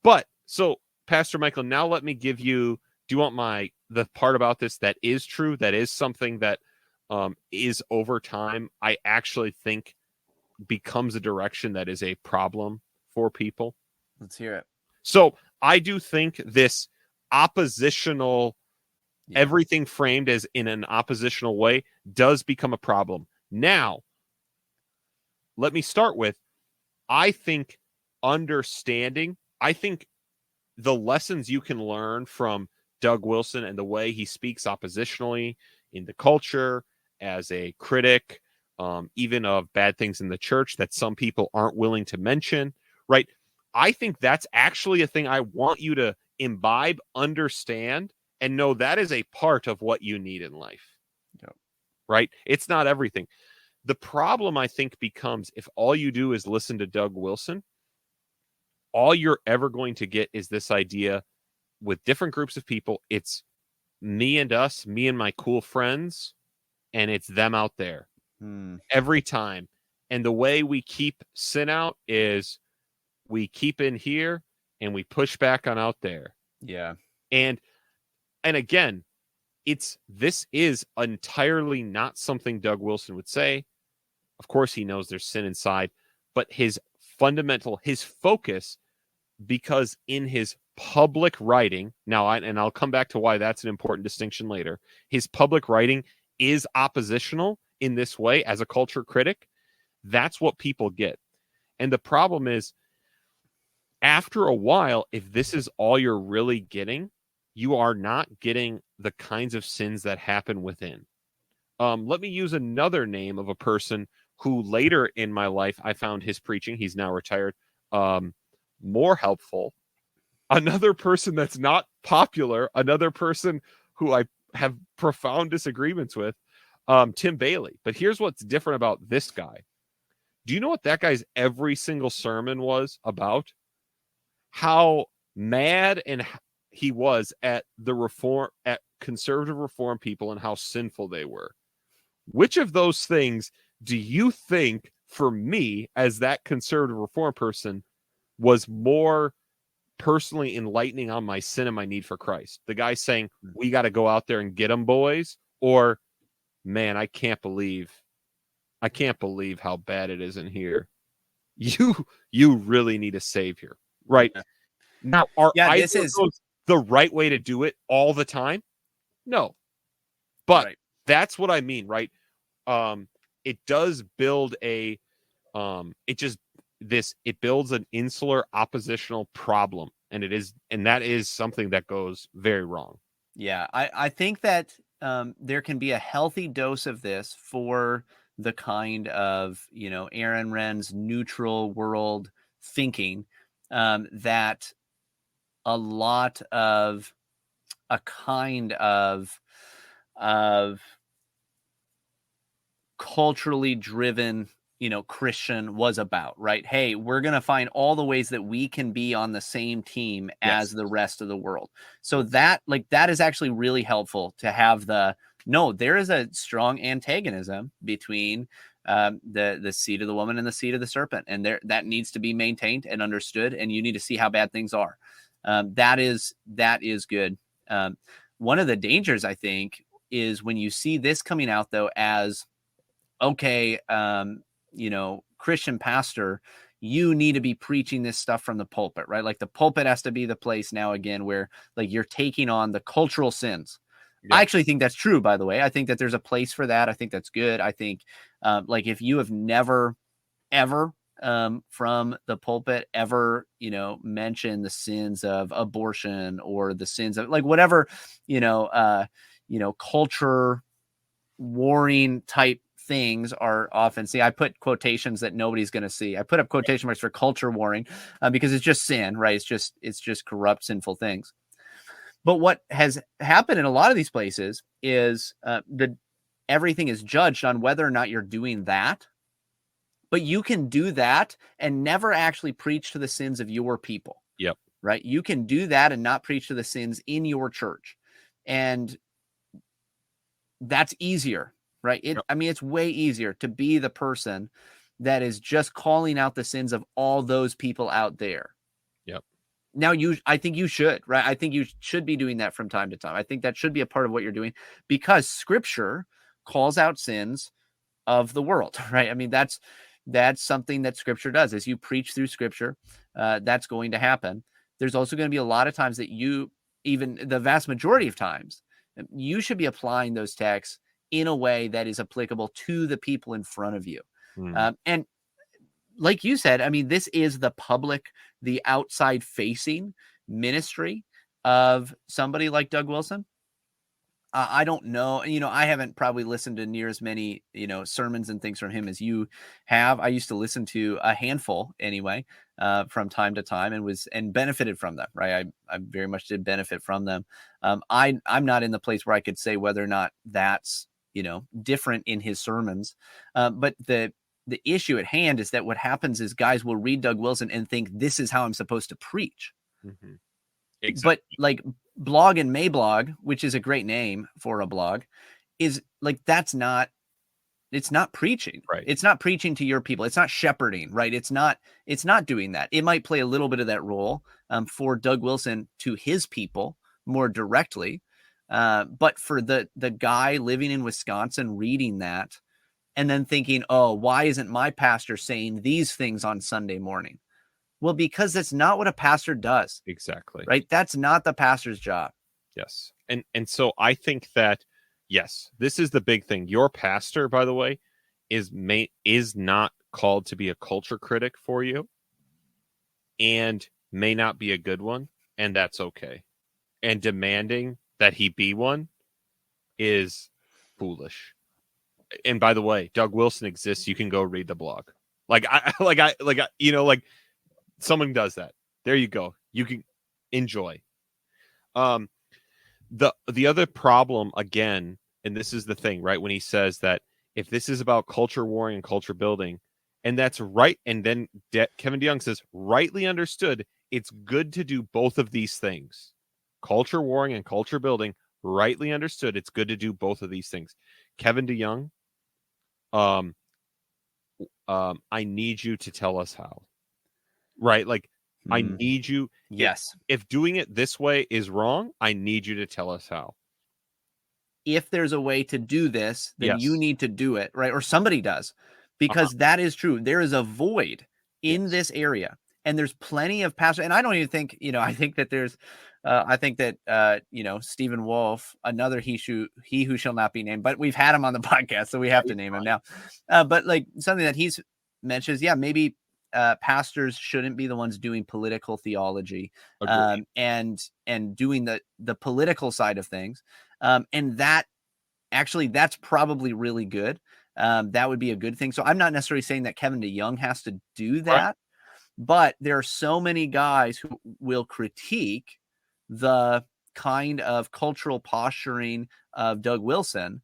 Speaker 1: But so, Pastor Michael, now let me give you. Do you want the part about this that is true? That is something that is over time, I actually think becomes a direction that is a problem for people.
Speaker 2: Let's hear it.
Speaker 1: So I do think this oppositional, everything framed as in an oppositional way, does become a problem. Now, let me start with, I think the lessons you can learn from Doug Wilson and the way he speaks oppositionally in the culture as a critic, even of bad things in the church that some people aren't willing to mention, right? I think that's actually a thing I want you to imbibe, understand, and know that is a part of what you need in life.
Speaker 2: Yep.
Speaker 1: Right? It's not everything. The problem, I think, becomes if all you do is listen to Doug Wilson, all you're ever going to get is this idea with different groups of people. It's me and us, me and my cool friends, and it's them out there every time. And the way we keep sin out is we keep in here and we push back on out there.
Speaker 2: Yeah.
Speaker 1: And again, this is entirely not something Doug Wilson would say. Of course, he knows there's sin inside, but his focus, because in his public writing, I'll come back to why that's an important distinction later. His public writing is oppositional in this way as a culture critic. That's what people get. And the problem is, after a while, if this is all you're really getting, you are not getting the kinds of sins that happen within. Let me use another name of a person who later in my life I found his preaching, he's now retired, more helpful. Another person that's not popular, another person who I have profound disagreements with, Tim Bailey. But here's what's different about this guy. Do you know what that guy's every single sermon was about? How mad and he was at conservative reform people and how sinful they were. Which of those things do you think, for me, as that conservative reform person, was more personally enlightening on my sin and my need for Christ? The guy saying, we got to go out there and get them, boys? Or, man, I can't believe how bad it is in here. You really need a savior, right? Yeah. Now, are either of those the right way to do it all the time? No. But that's what I mean, right? It does build it builds an insular oppositional problem, and that is something that goes very wrong.
Speaker 2: Yeah, I think that there can be a healthy dose of this for the kind of, Aaron Ren's neutral world thinking, that a lot of a kind of culturally driven, Christian was about, right? Hey, we're going to find all the ways that we can be on the same team as the rest of the world. So that is actually really helpful to have there is a strong antagonism between the seed of the woman and the seed of the serpent. And that needs to be maintained and understood. And you need to see how bad things are. That is good. One of the dangers, I think, is when you see this coming out, though, as, okay, Christian pastor, you need to be preaching this stuff from the pulpit, right? Like the pulpit has to be the place now again where like you're taking on the cultural sins. Yeah. I actually think that's true, by the way. I think that there's a place for that. I think that's good. I think like if you have never, ever from the pulpit ever, mention the sins of abortion or the sins of like whatever, culture warring type things are often I put quotations that nobody's going to see. I put up quotation marks for culture warring because it's just sin, right? It's just corrupt, sinful things. But what has happened in a lot of these places is everything is judged on whether or not you're doing that. But you can do that and never actually preach to the sins of your people.
Speaker 1: Yep.
Speaker 2: Right. You can do that and not preach to the sins in your church. And that's easier, right? It's way easier to be the person that is just calling out the sins of all those people out there.
Speaker 1: Yep.
Speaker 2: Now I think you should, right? I think you should be doing that from time to time. I think that should be a part of what you're doing because Scripture calls out sins of the world, right? I mean, that's something that Scripture does. As you preach through Scripture, that's going to happen. There's also going to be a lot of times that even the vast majority of times, you should be applying those texts in a way that is applicable to the people in front of you. And like you said, I mean, this is the public, the outside facing ministry of somebody like Doug Wilson? I don't know. I haven't probably listened to near as many, sermons and things from him as you have. I used to listen to a handful anyway, from time to time, and benefited from them. Right. I very much did benefit from them. I'm not in the place where I could say whether or not that's, different in his sermons. But the issue at hand is that what happens is guys will read Doug Wilson and think this is how I'm supposed to preach.
Speaker 1: Mm-hmm. Exactly.
Speaker 2: But like Blog and Mablog, which is a great name for a blog, is like, it's not preaching.
Speaker 1: Right.
Speaker 2: It's not preaching to your people. It's not shepherding, right? It's not doing that. It might play a little bit of that role for Doug Wilson to his people more directly. But for the guy living in Wisconsin reading that and then thinking, oh, why isn't my pastor saying these things on Sunday morning? Well, because that's not what a pastor does.
Speaker 1: Exactly.
Speaker 2: Right. That's not the pastor's job.
Speaker 1: Yes. And so I think that, yes, this is the big thing. Your pastor, by the way, is not called to be a culture critic for you and may not be a good one. And that's okay. And demanding that he be one is foolish. And by the way, Doug Wilson exists. You can go read the blog. Someone does that. There you go. You can enjoy. The other problem, again, and this is the thing, right? When he says that if this is about culture warring and culture building, and that's right, and then Kevin DeYoung says, rightly understood, it's good to do both of these things. Culture warring and culture building, rightly understood, it's good to do both of these things. Kevin DeYoung, I need you to tell us how. Right? Like, I need you.
Speaker 2: Yes.
Speaker 1: If doing it this way is wrong, I need you to tell us how.
Speaker 2: If there's a way to do this, then
Speaker 1: Yes.
Speaker 2: you need to do it, right? Or somebody does, because that is true. There is a void in this area, and there's plenty of pastors. And I don't even think, I think that there's, Stephen Wolf, another he who shall not be named, but we've had him on the podcast, so we have to name him now. But like something that he's mentions, maybe pastors shouldn't be the ones doing political theology, and doing the political side of things. And that's probably really good. That would be a good thing. So I'm not necessarily saying that Kevin DeYoung has to do that, but there are so many guys who will critique the kind of cultural posturing of Doug Wilson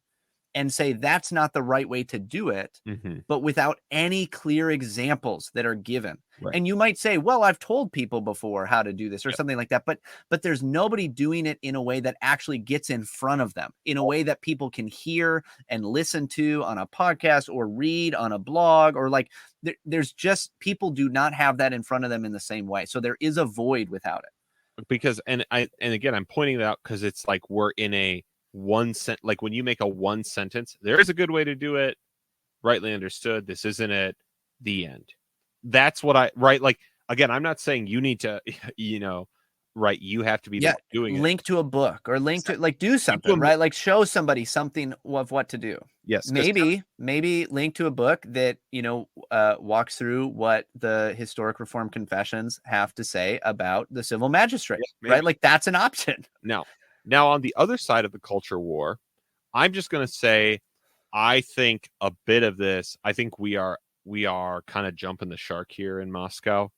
Speaker 2: and say that's not the right way to do it, but without any clear examples that are given. Right. And you might say, well, I've told people before how to do this or something like that, but there's nobody doing it in a way that actually gets in front of them, in a way that people can hear and listen to on a podcast or read on a blog, or like there's just, people do not have that in front of them in the same way. So there is a void without it.
Speaker 1: Because, and again, I'm pointing it out because it's like we're in a like when you make a one sentence, there is a good way to do it, rightly understood, this isn't it, the end. That's what like, again, I'm not saying you need to, you have to be doing it.
Speaker 2: Link to a book, or link to, like, do something, right? Like show somebody something of what to do.
Speaker 1: Yes.
Speaker 2: Maybe link to a book that, walks through what the Historic Reformed Confessions have to say about the civil magistrate, right? Like that's an option.
Speaker 1: Now, on the other side of the culture war, I'm just going to say, I think a bit of this, I think we are kind of jumping the shark here in Moscow.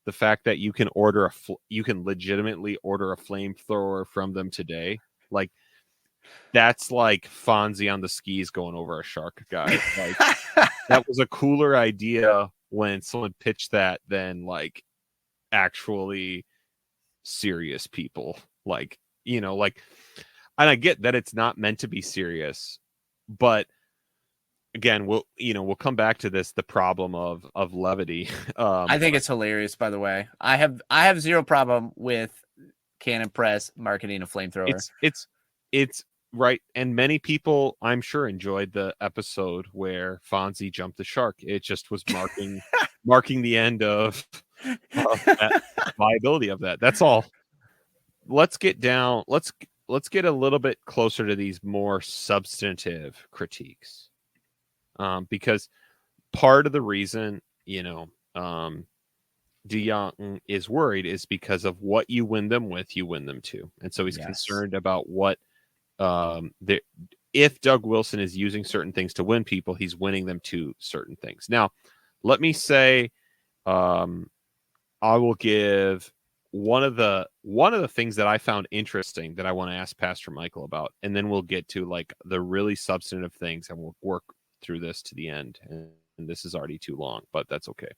Speaker 1: The fact that you can legitimately order a flamethrower from them today, like that's like Fonzie on the skis going over a shark, guys. Like that was a cooler idea when someone pitched that than like actually serious people, like. And I get that it's not meant to be serious, but again, we'll come back to this, the problem of levity.
Speaker 2: I think it's hilarious, by the way. I have zero problem with Canon Press marketing a flamethrower.
Speaker 1: It's right. And many people, I'm sure, enjoyed the episode where Fonzie jumped the shark. It just was marking the end of that viability of that. That's all. Let's get a little bit closer to these more substantive critiques, because part of the reason DeYoung is worried is because of what you win them with, you win them to. And so he's
Speaker 2: Yes.
Speaker 1: concerned about what if Doug Wilson is using certain things to win people, he's winning them to certain things. Now, let me say, I will give one of the things that I found interesting that I want to ask Pastor Michael about, and then we'll get to like the really substantive things, and we'll work through this to the end. And this is already too long, but that's okay.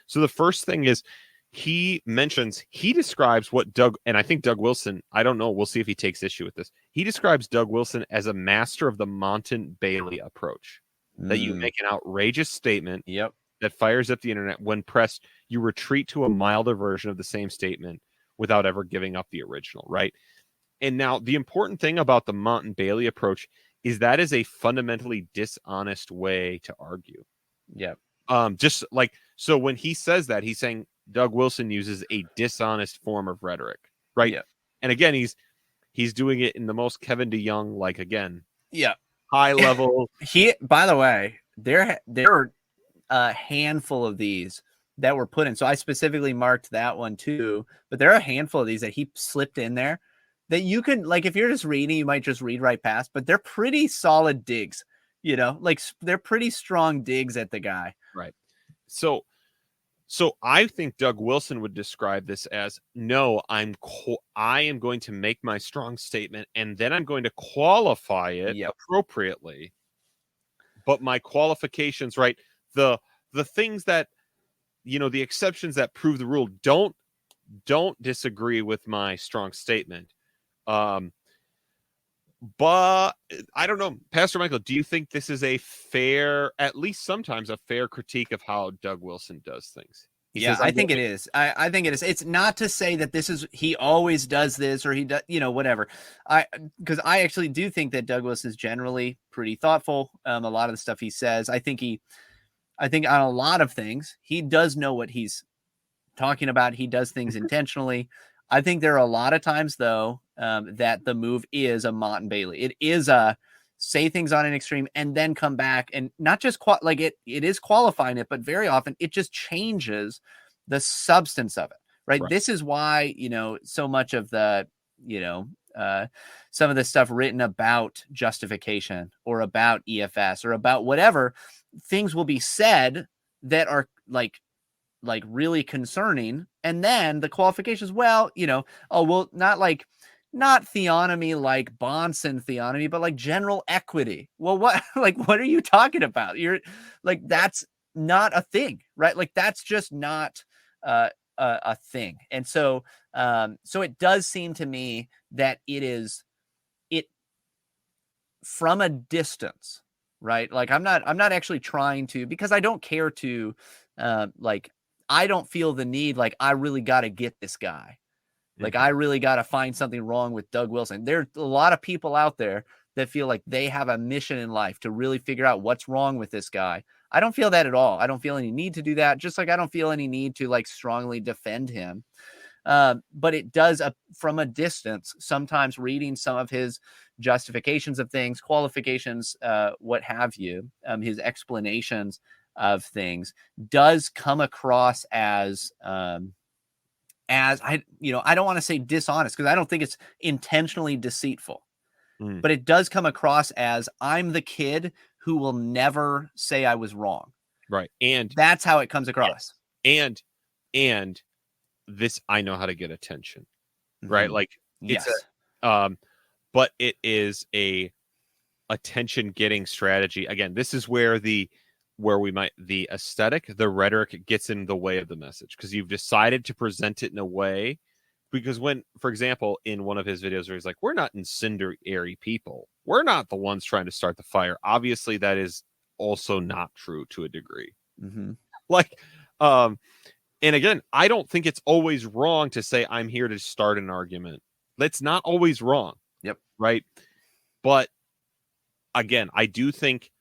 Speaker 1: So the first thing is he describes what Doug, and I think Doug Wilson, I don't know, we'll see if he takes issue with this. He describes Doug Wilson as a master of the Montan-Bailey approach, that you make an outrageous statement
Speaker 2: Yep.
Speaker 1: that fires up the internet. When pressed, you retreat to a milder version of the same statement without ever giving up the original, right? And now the important thing about the Montan-Bailey approach is that is a fundamentally dishonest way to argue.
Speaker 2: Yep.
Speaker 1: Just like, so when he says that, he's saying Doug Wilson uses a dishonest form of rhetoric, right?
Speaker 2: Yeah.
Speaker 1: And again, he's doing it in the most Kevin DeYoung, like, again,
Speaker 2: Yeah.
Speaker 1: high level.
Speaker 2: By the way, there are a handful of these that were put in. So I specifically marked that one too, but there are a handful of these that he slipped in there that you can, like, if you're just reading, you might just read right past, but they're pretty solid digs, like they're pretty strong digs at the guy.
Speaker 1: Right. So I think Doug Wilson would describe this as, no, I am going to make my strong statement and then I'm going to qualify it appropriately. But my qualifications, right? The things that, the exceptions that prove the rule don't disagree with my strong statement. But I don't know, Pastor Michael, do you think this is a fair, at least sometimes a fair critique of how Doug Wilson does things?
Speaker 2: I think it is. I think it is. It's not to say that he always does this or he does, whatever. Because I actually do think that Doug Wilson is generally pretty thoughtful. A lot of the stuff he says, I think on a lot of things, he does know what he's talking about. He does things intentionally. I think there are a lot of times, though, that the move is a Montan-Bailey. It is a say things on an extreme and then come back and not just it is qualifying it, but very often it just changes the substance of it. Right. This is why, so much of the, some of the stuff written about justification or about EFS or about whatever things will be said that are like really concerning. And then the qualifications, not theonomy like Bonson theonomy, but like general equity. Well, what are you talking about? You're like, that's not a thing, right? Like, that's just not a thing. And so it does seem to me that it from a distance, right? Like, I'm not actually trying to, because I don't care to, I don't feel the need, like, I really got to get this guy. Like, I really got to find something wrong with Doug Wilson. There's a lot of people out there that feel like they have a mission in life to really figure out what's wrong with this guy. I don't feel that at all. I don't feel any need to do that. Just like I don't feel any need to like strongly defend him. But it does, from a distance, sometimes reading some of his justifications of things, qualifications, what have you, his explanations of things does come across as I don't want to say dishonest, because I don't think it's intentionally deceitful, but it does come across as, I'm the kid who will never say I was wrong.
Speaker 1: Right. And
Speaker 2: that's how it comes across.
Speaker 1: And this, I know how to get attention, right? Like,
Speaker 2: yes.
Speaker 1: But it is a attention getting strategy. Again, this is where the aesthetic, the rhetoric gets in the way of the message, because you've decided to present it in a way. Because when, for example, in one of his videos where he's like, we're not incendiary people, we're not the ones trying to start the fire. Obviously, that is also not true to a degree. And again, I don't think it's always wrong to say, I'm here to start an argument. That's not always wrong.
Speaker 2: Yep.
Speaker 1: Right. But again, I do think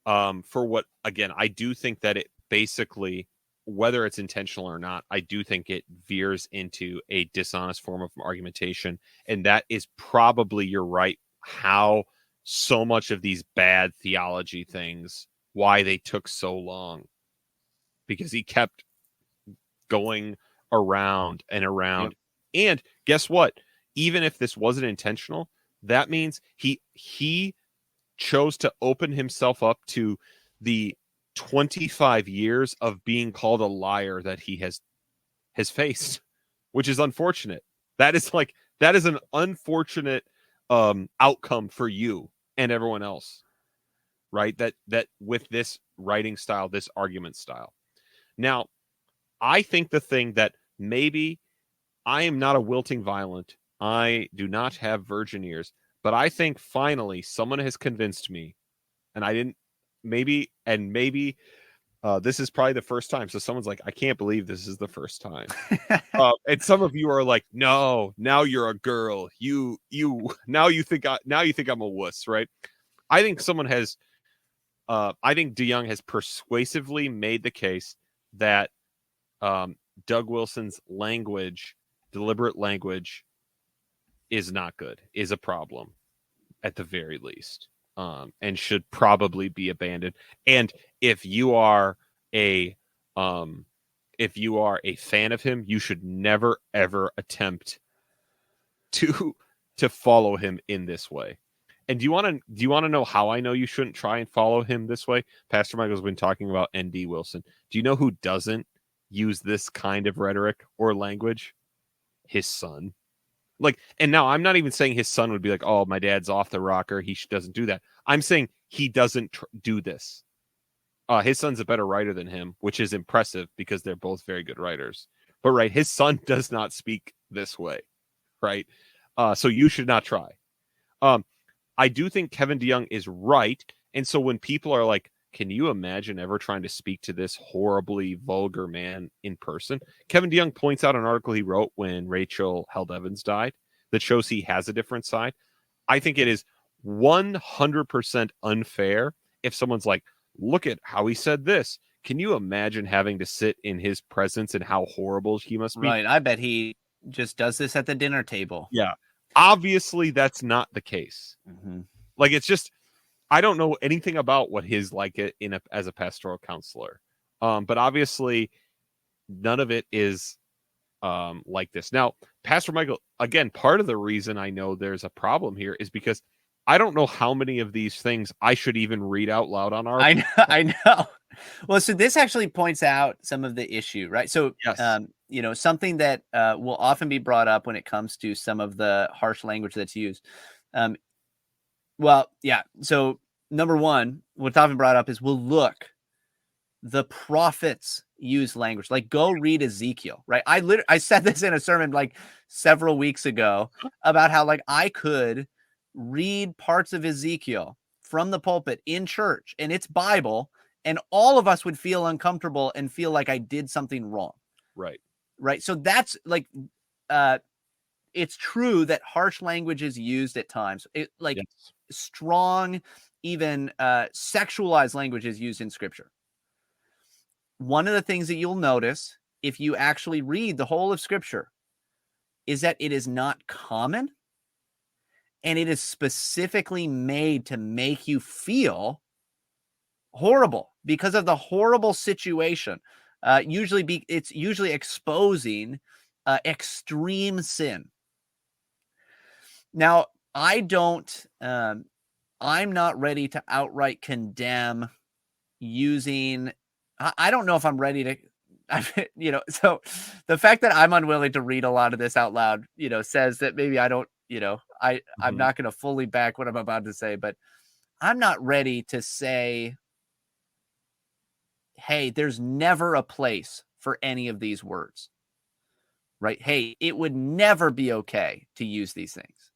Speaker 1: I do think that it basically, whether it's intentional or not, I do think it veers into a dishonest form of argumentation. And that is probably, you're right, how so much of these bad theology things, why they took so long, because he kept going around and around.
Speaker 2: Yep.
Speaker 1: And guess what? Even if this wasn't intentional, that means he chose to open himself up to the 25 years of being called a liar that he has faced, which is unfortunate. That is an unfortunate outcome for you and everyone else, right? That with this writing style, this argument style. Now, I think the thing that maybe I am not a wilting violent. I do not have virgin ears, but I think finally someone has convinced me, and I didn't maybe this is probably the first time. So someone's like, I can't believe this is the first time. And some of you are like, no, now you're a girl. Now you think I'm a wuss, right? I think someone has. I think DeYoung has persuasively made the case that Doug Wilson's deliberate language, is not good, is a problem at the very least, and should probably be abandoned. And if you are a fan of him, you should never ever attempt to follow him in this way. And do you want to know how I know you shouldn't try and follow him this way? Pastor Michael's been talking about ND Wilson. Do you know who doesn't use this kind of rhetoric or language? His son. Like, and now I'm not even saying his son would be like, oh, my dad's off the rocker, he doesn't do that. I'm saying he doesn't do this. His son's a better writer than him, which is impressive because they're both very good writers. But right, his son does not speak this way, right? So you should not try. I do think Kevin DeYoung is right. And so when people are like, can you imagine ever trying to speak to this horribly vulgar man in person? Kevin DeYoung points out an article he wrote when Rachel Held Evans died that shows he has a different side. I think it is 100% unfair if someone's like, look at how he said this. Can you imagine having to sit in his presence and how horrible he must be?
Speaker 2: Right. I bet he just does this at the dinner table.
Speaker 1: Yeah. Obviously, that's not the case.
Speaker 2: Mm-hmm.
Speaker 1: Like, it's just, I don't know anything about what he's like as a pastoral counselor. But obviously, none of it is like this. Now, Pastor Michael, again, part of the reason I know there's a problem here is because I don't know how many of these things I should even read out loud on our.
Speaker 2: I know. Well, so this actually points out some of the issue, right? So,
Speaker 1: Yes.
Speaker 2: Something that will often be brought up when it comes to some of the harsh language that's used. Well, yeah. So number one, what's often brought up is, well, look, the prophets use language. Like, go read Ezekiel, right? I said this in a sermon like several weeks ago about how like I could read parts of Ezekiel from the pulpit in church, and it's Bible, and all of us would feel uncomfortable and feel like I did something wrong. Right. So that's like, it's true that harsh language is used at times. Strong, even sexualized language is used in scripture. One of the things that you'll notice if you actually read the whole of scripture is that it is not common, and it is specifically made to make you feel horrible because of the horrible situation. It's usually exposing extreme sin. Now, I'm not ready to outright condemn using. I don't know if I'm ready to, so the fact that I'm unwilling to read a lot of this out loud, says that maybe I don't, I'm not going to fully back what I'm about to say, but I'm not ready to say, hey, there's never a place for any of these words, right? Hey, it would never be okay to use these things.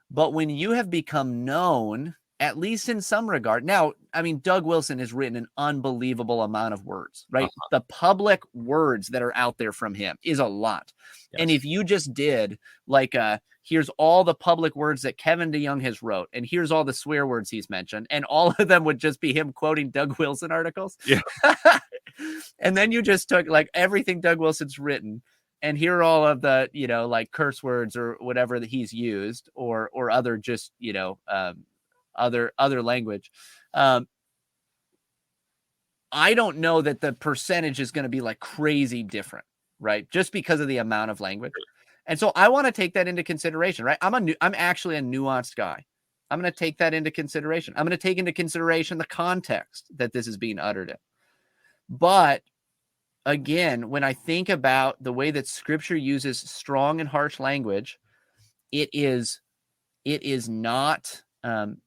Speaker 2: But when you have become known, at least in some regard, now, I mean, Doug Wilson has written an unbelievable amount of words, right? The public words that are out there from him is a lot. Yes. And if you just did like, here's all the public words that Kevin DeYoung has wrote, and here's all the swear words he's mentioned, and all of them would just be him quoting Doug Wilson articles.
Speaker 1: Yeah.
Speaker 2: And then you just took like everything Doug Wilson's written, and here are all of the, like curse words or whatever that he's used, or other just, other language. I don't know that the percentage is going to be like crazy different, right? Just because of the amount of language. And so I want to take that into consideration, right? I'm actually a nuanced guy. I'm going to take that into consideration. I'm going to take into consideration the context that this is being uttered in. But again, when I think about the way that scripture uses strong and harsh language, it is not done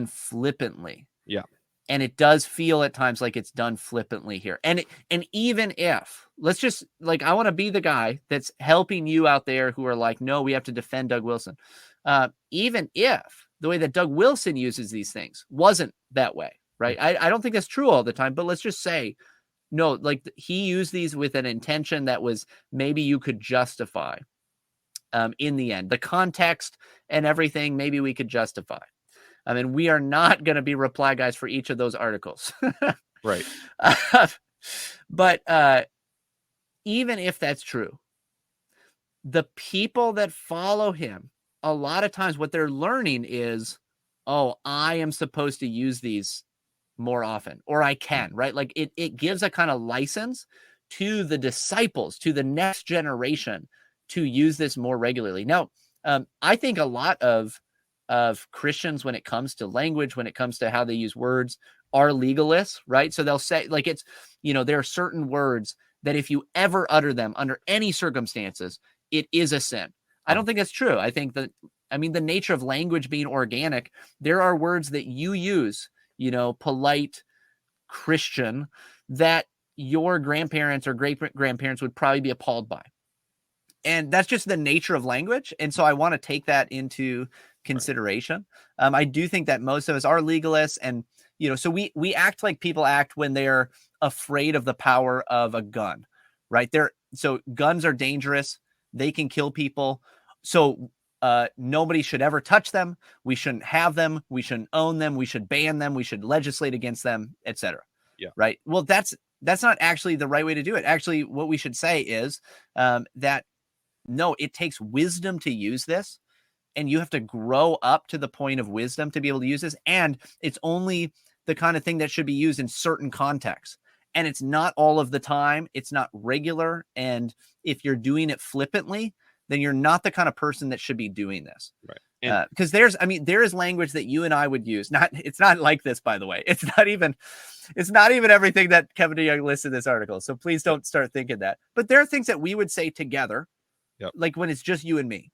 Speaker 2: flippantly.
Speaker 1: Yeah.
Speaker 2: And it does feel at times like it's done flippantly here. And even if, let's just, like, I want to be the guy that's helping you out there who are like, no, we have to defend Doug Wilson. Even if the way that Doug Wilson uses these things wasn't that way, right? I don't think that's true all the time, but let's just say, no, like he used these with an intention that was maybe you could justify in the end. The context and everything, maybe we could justify. I mean, we are not going to be reply guys for each of those articles.
Speaker 1: Right.
Speaker 2: But even if that's true, the people that follow him, a lot of times what they're learning is, oh, I am supposed to use these more often, or I can, right? Like it gives a kind of license to the disciples, to the next generation to use this more regularly. Now, I think a lot of Christians, when it comes to language, when it comes to how they use words, are legalists, right? So they'll say, like, it's, there are certain words that if you ever utter them under any circumstances, it is a sin. I don't think that's true. I think that, the nature of language being organic, there are words that you use, polite Christian, that your grandparents or great grandparents would probably be appalled by. And that's just the nature of language. And so I want to take that into consideration. I do think that most of us are legalists, and so we act like people act when they're afraid of the power of a gun, right? So guns are dangerous. They can kill people. So nobody should ever touch them. We shouldn't have them. We shouldn't own them. We should ban them. We should legislate against them, etc.
Speaker 1: Yeah.
Speaker 2: Right. Well, that's not actually the right way to do it. Actually, what we should say is that no, it takes wisdom to use this. And you have to grow up to the point of wisdom to be able to use this. And it's only the kind of thing that should be used in certain contexts. And it's not all of the time. It's not regular. And if you're doing it flippantly, then you're not the kind of person that should be doing this.
Speaker 1: Right.
Speaker 2: Because there is language that you and I would use. It's not like this, by the way. It's not even everything that Kevin DeYoung lists in this article. So please don't start thinking that. But there are things that we would say together, like when it's just you and me,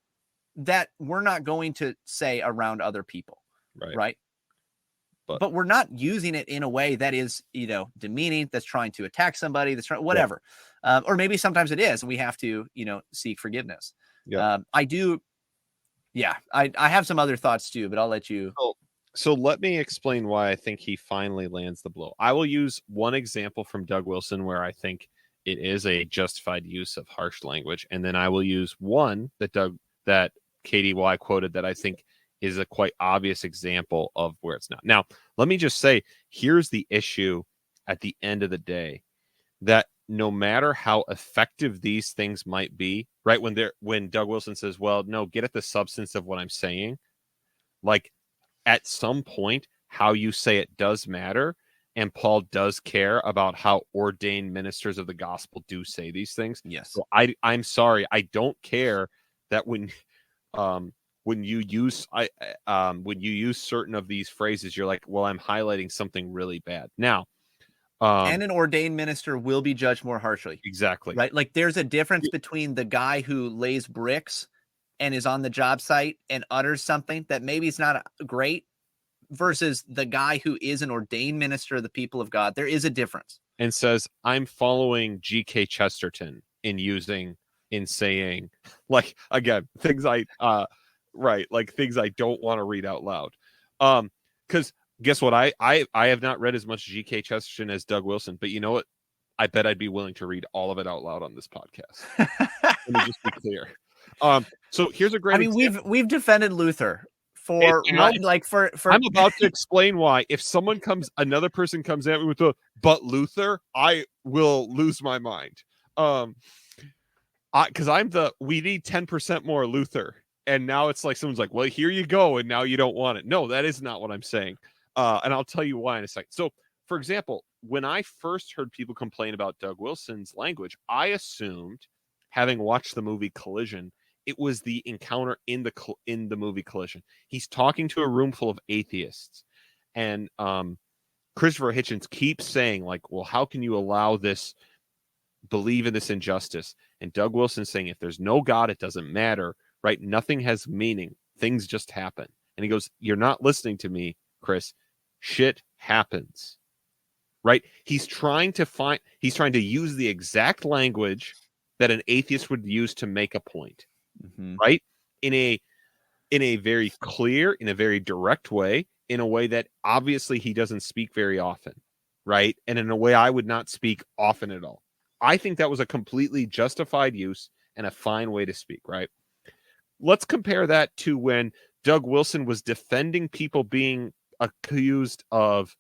Speaker 2: that we're not going to say around other people. Right. But we're not using it in a way that is, demeaning, that's trying to attack somebody, that's trying, whatever. Or maybe sometimes it is, and we have to, seek forgiveness. I do. Yeah. I have some other thoughts too, but I'll let you.
Speaker 1: So let me explain why I think he finally lands the blow. I will use one example from Doug Wilson where I think it is a justified use of harsh language. And then I will use one that KDY quoted that I think is a quite obvious example of where it's not. Now, let me just say, here's the issue at the end of the day, that no matter how effective these things might be, right? When Doug Wilson says, well, no, get at the substance of what I'm saying. Like at some point, how you say it does matter. And Paul does care about how ordained ministers of the gospel do say these things.
Speaker 2: Yes.
Speaker 1: So I'm sorry. I don't care that when you use certain of these phrases, you're like, well, I'm highlighting something really bad. Now,
Speaker 2: and an ordained minister will be judged more harshly.
Speaker 1: Exactly.
Speaker 2: Right. Like there's a difference between the guy who lays bricks and is on the job site and utters something that maybe is not great versus the guy who is an ordained minister of the people of God. There is a difference.
Speaker 1: And says, I'm following G.K. Chesterton in saying, like, again, things I don't want to read out loud. Because guess what? I have not read as much G.K. Chesterton as Doug Wilson, but you know what? I bet I'd be willing to read all of it out loud on this podcast. Let me just be clear. So here's a great example.
Speaker 2: We've defended Luther for
Speaker 1: I'm about to explain why. If another person comes at me with but Luther, I will lose my mind. Because we need 10% more Luther. And now it's like someone's like, well, here you go. And now you don't want it. No, that is not what I'm saying. And I'll tell you why in a second. So for example, when I first heard people complain about Doug Wilson's language, I assumed, having watched the movie Collision, it was the encounter in the movie Collision. He's talking to a room full of atheists, and Christopher Hitchens keeps saying, like, well, how can you allow this, believe in this injustice? And Doug Wilson saying, if there's no God, it doesn't matter, right? Nothing has meaning. Things just happen. And he goes, you're not listening to me, Chris. Shit happens, right? He's trying to use the exact language that an atheist would use to make a point, right? In a very clear, in a very direct way, in a way that obviously he doesn't speak very often, right? And in a way I would not speak often at all. I think that was a completely justified use and a fine way to speak, right? Let's compare that to when Doug Wilson was defending people being accused of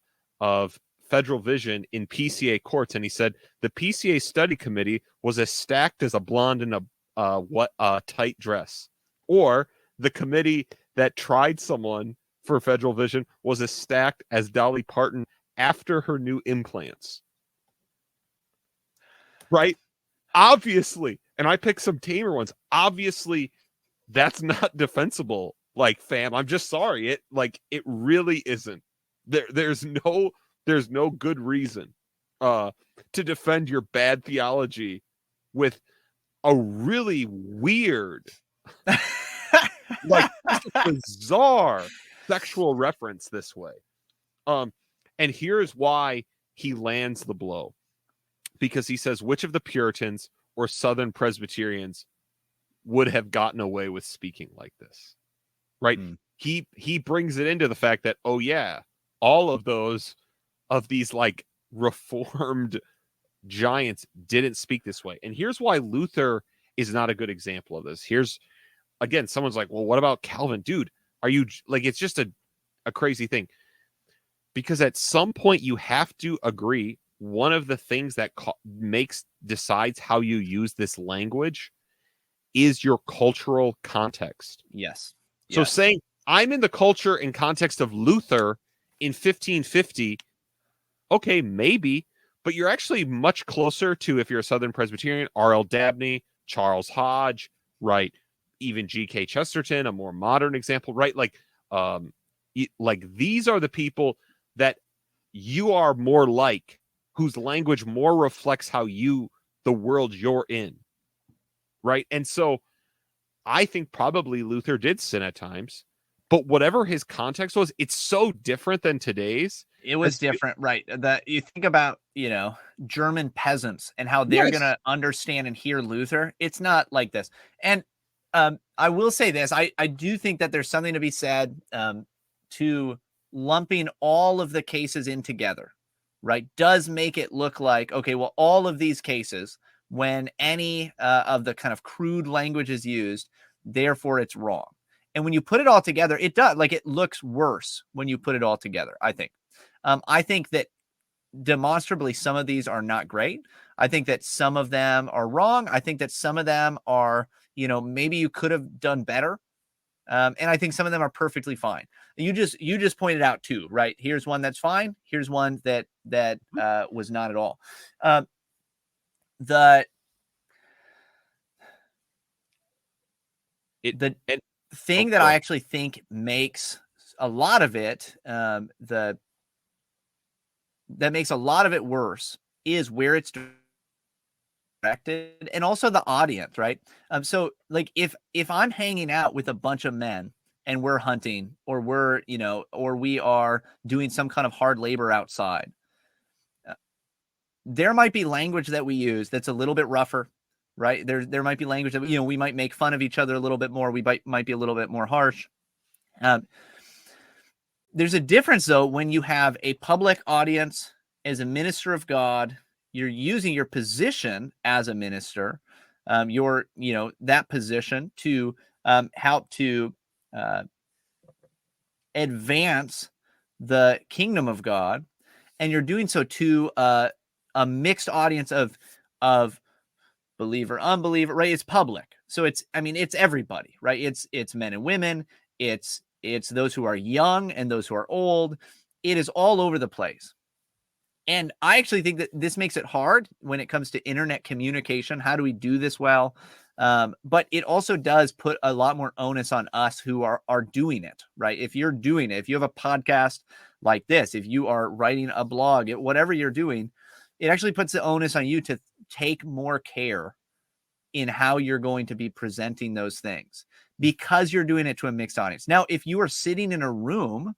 Speaker 1: federal vision in PCA courts, and he said the PCA study committee was as stacked as a blonde in a tight dress, or the committee that tried someone for federal vision was as stacked as Dolly Parton after her new implants. Right? Obviously, and I picked some tamer ones. Obviously, that's not defensible. Like, fam, I'm just sorry. It really isn't. There's no good reason to defend your bad theology with a really weird, like, bizarre sexual reference this way. And here's why he lands the blow. Because he says, which of the Puritans or Southern Presbyterians would have gotten away with speaking like this? Right? He brings it into the fact that, oh yeah, all of these like reformed giants didn't speak this way. And here's why Luther is not a good example of this. Here's, again, someone's like, well, what about Calvin? Dude, are you like, it's just a crazy thing. Because at some point you have to agree, one of the things that decides how you use this language is your cultural context.
Speaker 2: Yes.
Speaker 1: So saying I'm in the culture and context of Luther in 1550, okay, maybe, but you're actually much closer to, if you're a Southern Presbyterian, R.L. Dabney, Charles Hodge, right? Even G.K. Chesterton, a more modern example, right? Like these are the people that you are more like, whose language more reflects the world you're in, right? And so I think probably Luther did sin at times, but whatever his context was, it's so different than today's.
Speaker 2: It was different, right? That you think about, German peasants and how they're going to understand and hear Luther. It's not like this. And I will say this, I do think that there's something to be said to lumping all of the cases in together, right? Does make it look like, okay, well, all of these cases, when any of the kind of crude language is used, therefore it's wrong. And when you put it all together, it does, like, it looks worse when you put it all together, I think. I think that demonstrably some of these are not great. I think that some of them are wrong. I think that some of them are, maybe you could have done better. And I think some of them are perfectly fine. You just pointed out two, right? Here's one that's fine. Here's one that was not at all. The thing that I actually think makes a lot of it, that makes a lot of it worse, is where it's directed, and also the audience, right? So like if I'm hanging out with a bunch of men and we're hunting, or we're, or we are doing some kind of hard labor outside, there might be language that we use that's a little bit rougher, right? There might be language that, we might make fun of each other a little bit more. We might be a little bit more harsh. There's a difference, though, when you have a public audience as a minister of God. You're using your position as a minister, that position to help to advance the kingdom of God, and you're doing so to a mixed audience of believer, unbeliever, right? It's public, so it's everybody, right? It's men and women, it's those who are young and those who are old. It is all over the place. And I actually think that this makes it hard when it comes to internet communication. How do we do this well? But it also does put a lot more onus on us who are doing it, right? If you're doing it, if you have a podcast like this, if you are writing a blog, whatever you're doing, it actually puts the onus on you to take more care in how you're going to be presenting those things because you're doing it to a mixed audience. Now, if you are sitting in a room,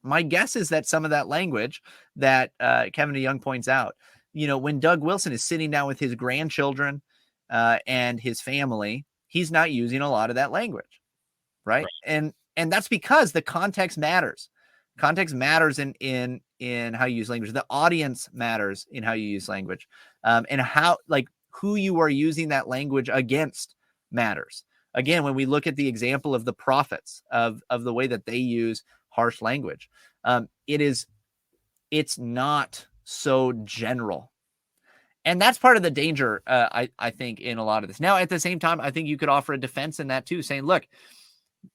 Speaker 2: my guess is that some of that language that Kevin DeYoung points out, when Doug Wilson is sitting down with his grandchildren and his family, he's not using a lot of that language, right? And that's because the context matters. Context matters in how you use language. The audience matters in how you use language, and how, like, who you are using that language against matters. Again, when we look at the example of the prophets, of the way that they use harsh language, it's not so general. And that's part of the danger, I think, in a lot of this. Now, at the same time, I think you could offer a defense in that too, saying, look,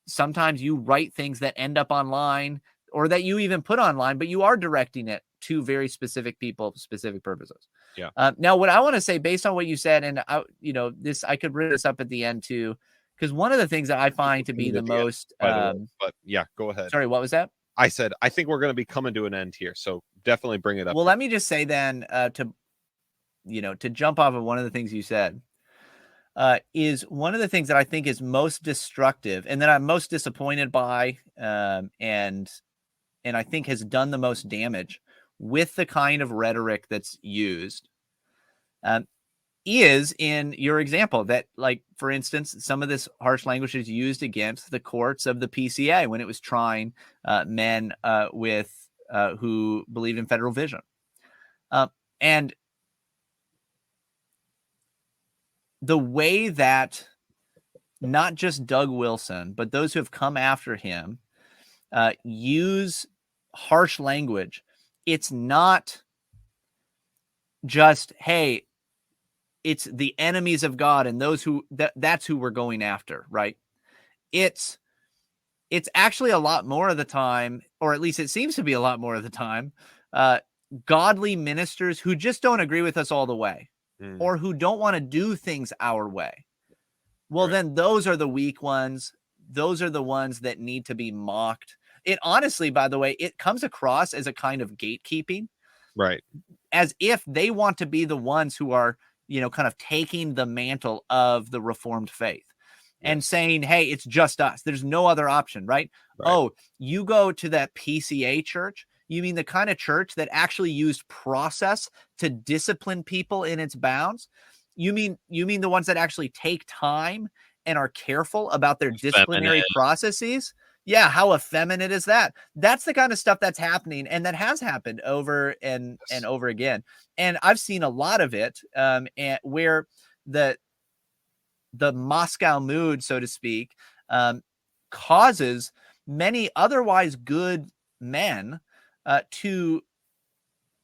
Speaker 2: sometimes you write things that end up online or that you even put online, but you are directing it to very specific people, specific purposes.
Speaker 1: Yeah.
Speaker 2: Now, what I want to say, based on what you said, and I could bring this up at the end too, because one of the things that I find to be the most,
Speaker 1: but yeah, go ahead.
Speaker 2: Sorry, what was that?
Speaker 1: I said, I think we're going to be coming to an end here, so definitely bring it up.
Speaker 2: Well, let me just say then, to jump off of one of the things you said, is one of the things that I think is most destructive and that I'm most disappointed by, and I think has done the most damage with the kind of rhetoric that's used, is in your example that, like, for instance, some of this harsh language is used against the courts of the PCA when it was trying men who believed in federal vision. And the way that not just Doug Wilson, but those who have come after him use harsh language, it's not just, hey, it's the enemies of God and those who that's who we're going after, right? It's actually a lot more of the time, or at least it seems to be a lot more of the time, godly ministers who just don't agree with us all the way, or who don't want to do things our way. Well, then those are the weak ones. Those are the ones that need to be mocked. It honestly, by the way, it comes across as a kind of gatekeeping,
Speaker 1: right?
Speaker 2: As if they want to be the ones who are, kind of taking the mantle of the Reformed faith and saying, hey, it's just us. There's no other option, right? Oh, you go to that PCA church. You mean the kind of church that actually used process to discipline people in its bounds? You mean the ones that actually take time and are careful about their disciplinary processes? Yeah, how effeminate is that? That's the kind of stuff that's happening, and that has happened over and over again. And I've seen a lot of it, and where the Moscow mood, so to speak, causes many otherwise good men to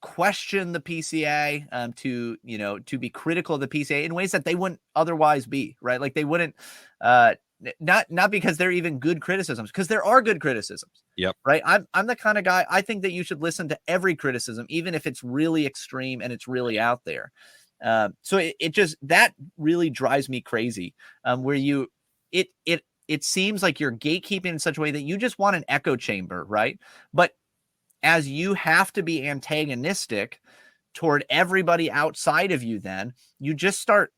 Speaker 2: question the PCA, to be critical of the PCA in ways that they wouldn't otherwise be, right? Like they wouldn't, not because they're even good criticisms, because there are good criticisms.
Speaker 1: Yep.
Speaker 2: Right. I'm the kind of guy, I think that you should listen to every criticism, even if it's really extreme and it's really out there. So it just, that really drives me crazy, where it seems like you're gatekeeping in such a way that you just want an echo chamber, right? But as you have to be antagonistic toward everybody outside of you, then you just start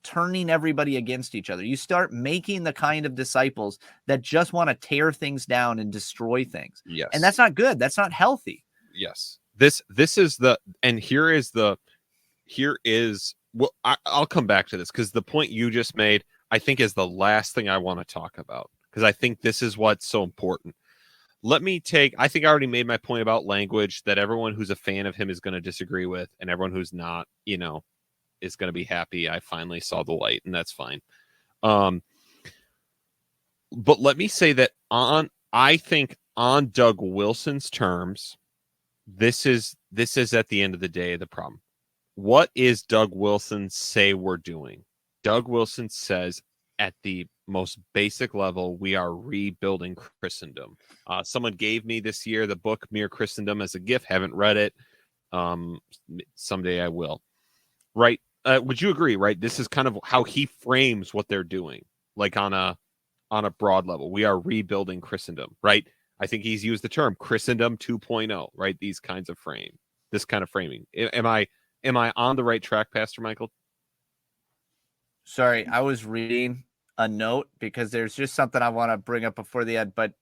Speaker 2: turning everybody against each other. You start making the kind of disciples that just want to tear things down and destroy things.
Speaker 1: Yes.
Speaker 2: And that's not good. That's not healthy.
Speaker 1: Yes. This is well, I'll come back to this, because the point you just made, I think, is the last thing I want to talk about, because I think this is what's so important. I think I already made my point about language, that everyone who's a fan of him is going to disagree with, and everyone who's not, is going to be happy I finally saw the light, and that's fine. But let me say that I think on Doug Wilson's terms, this is at the end of the day the problem. What is Doug Wilson say we're doing? Doug Wilson says, at the most basic level, we are rebuilding Christendom. Someone gave me this year the book Mere Christendom as a gift. Haven't read it. Someday I will. Right? Would you agree? Right? This is kind of how he frames what they're doing, like on a broad level. We are rebuilding Christendom, right? I think he's used the term Christendom 2.0, right? This kind of framing. Am I on the right track, Pastor Michael?
Speaker 2: Sorry, I was reading a note because there's just something I want to bring up before the end, but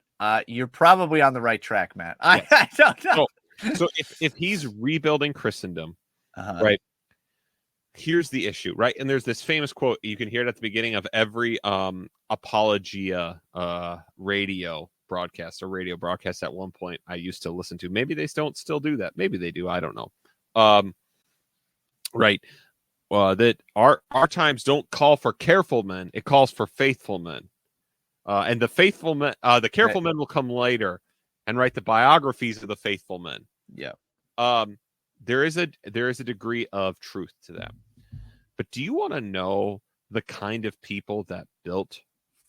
Speaker 2: you're probably on the right track, Matt.
Speaker 1: Yes.
Speaker 2: I don't know.
Speaker 1: So if he's rebuilding Christendom,
Speaker 2: Uh-huh.
Speaker 1: right? Here's the issue, right? And there's this famous quote, you can hear it at the beginning of every apologia radio broadcast at one point I used to listen to. Maybe they don't still do that. Maybe they do. I don't know. Right. That our times don't call for careful men. It calls for faithful men. And the faithful men, the careful men will come later and write the biographies of the faithful men.
Speaker 2: Yeah.
Speaker 1: There is a degree of truth to that. But do you want to know the kind of people that built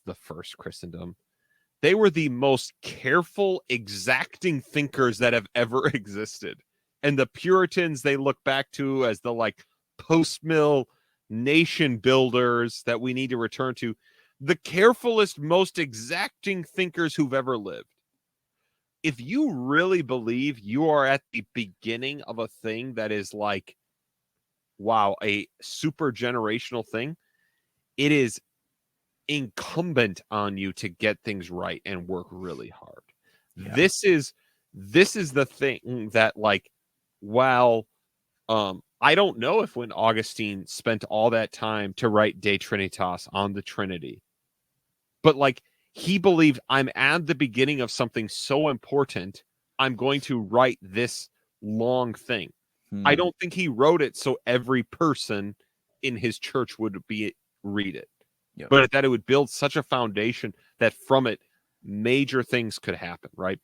Speaker 1: the first Christendom? They were the most careful, exacting thinkers that have ever existed. And the Puritans they look back to as the like post-mill nation builders that we need to return to. The carefulest, most exacting thinkers who've ever lived. If you really believe you are at the beginning of a thing that is like, wow, a super generational thing, it is incumbent on you to get things right and work really hard. Yeah. This is the thing that, like, while I don't know if when Augustine spent all that time to write De Trinitas on the Trinity, but like, he believed I'm at the beginning of something so important, I'm going to write this long thing. I don't think he wrote it so every person in his church would read it. Yep. But that it would build such a foundation that from it, major things could happen, right?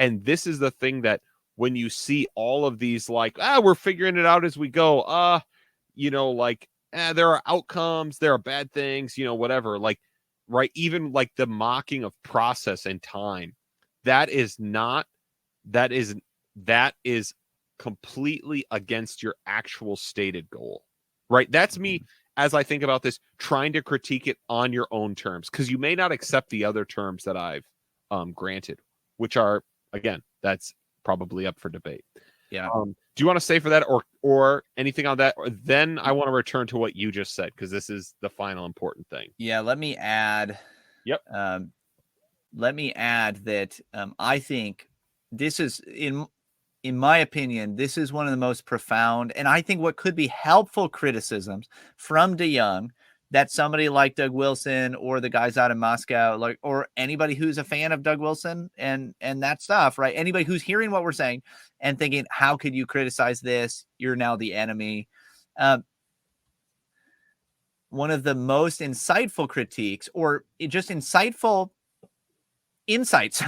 Speaker 1: And this is the thing that when you see all of these, like, we're figuring it out as we go, there are outcomes, there are bad things, whatever, like, right? Even like the mocking of process and time, that is completely against your actual stated goal, right? That's me as I think about this, trying to critique it on your own terms, because you may not accept the other terms that I've granted, which are, again, that's probably up for debate.
Speaker 2: Yeah.
Speaker 1: Do you want to say for that or anything on that? Or then I want to return to what you just said, because this is the final important thing.
Speaker 2: Yeah. Let me add.
Speaker 1: Yep.
Speaker 2: Let me add that I think this is, in my opinion, this is one of the most profound, and I think what could be helpful criticisms from DeYoung that somebody like Doug Wilson or the guys out in Moscow, like, or anybody who's a fan of Doug Wilson and that stuff, right? Anybody who's hearing what we're saying and thinking, how could you criticize this? You're now the enemy. One of the most insightful critiques, or just insightful insights,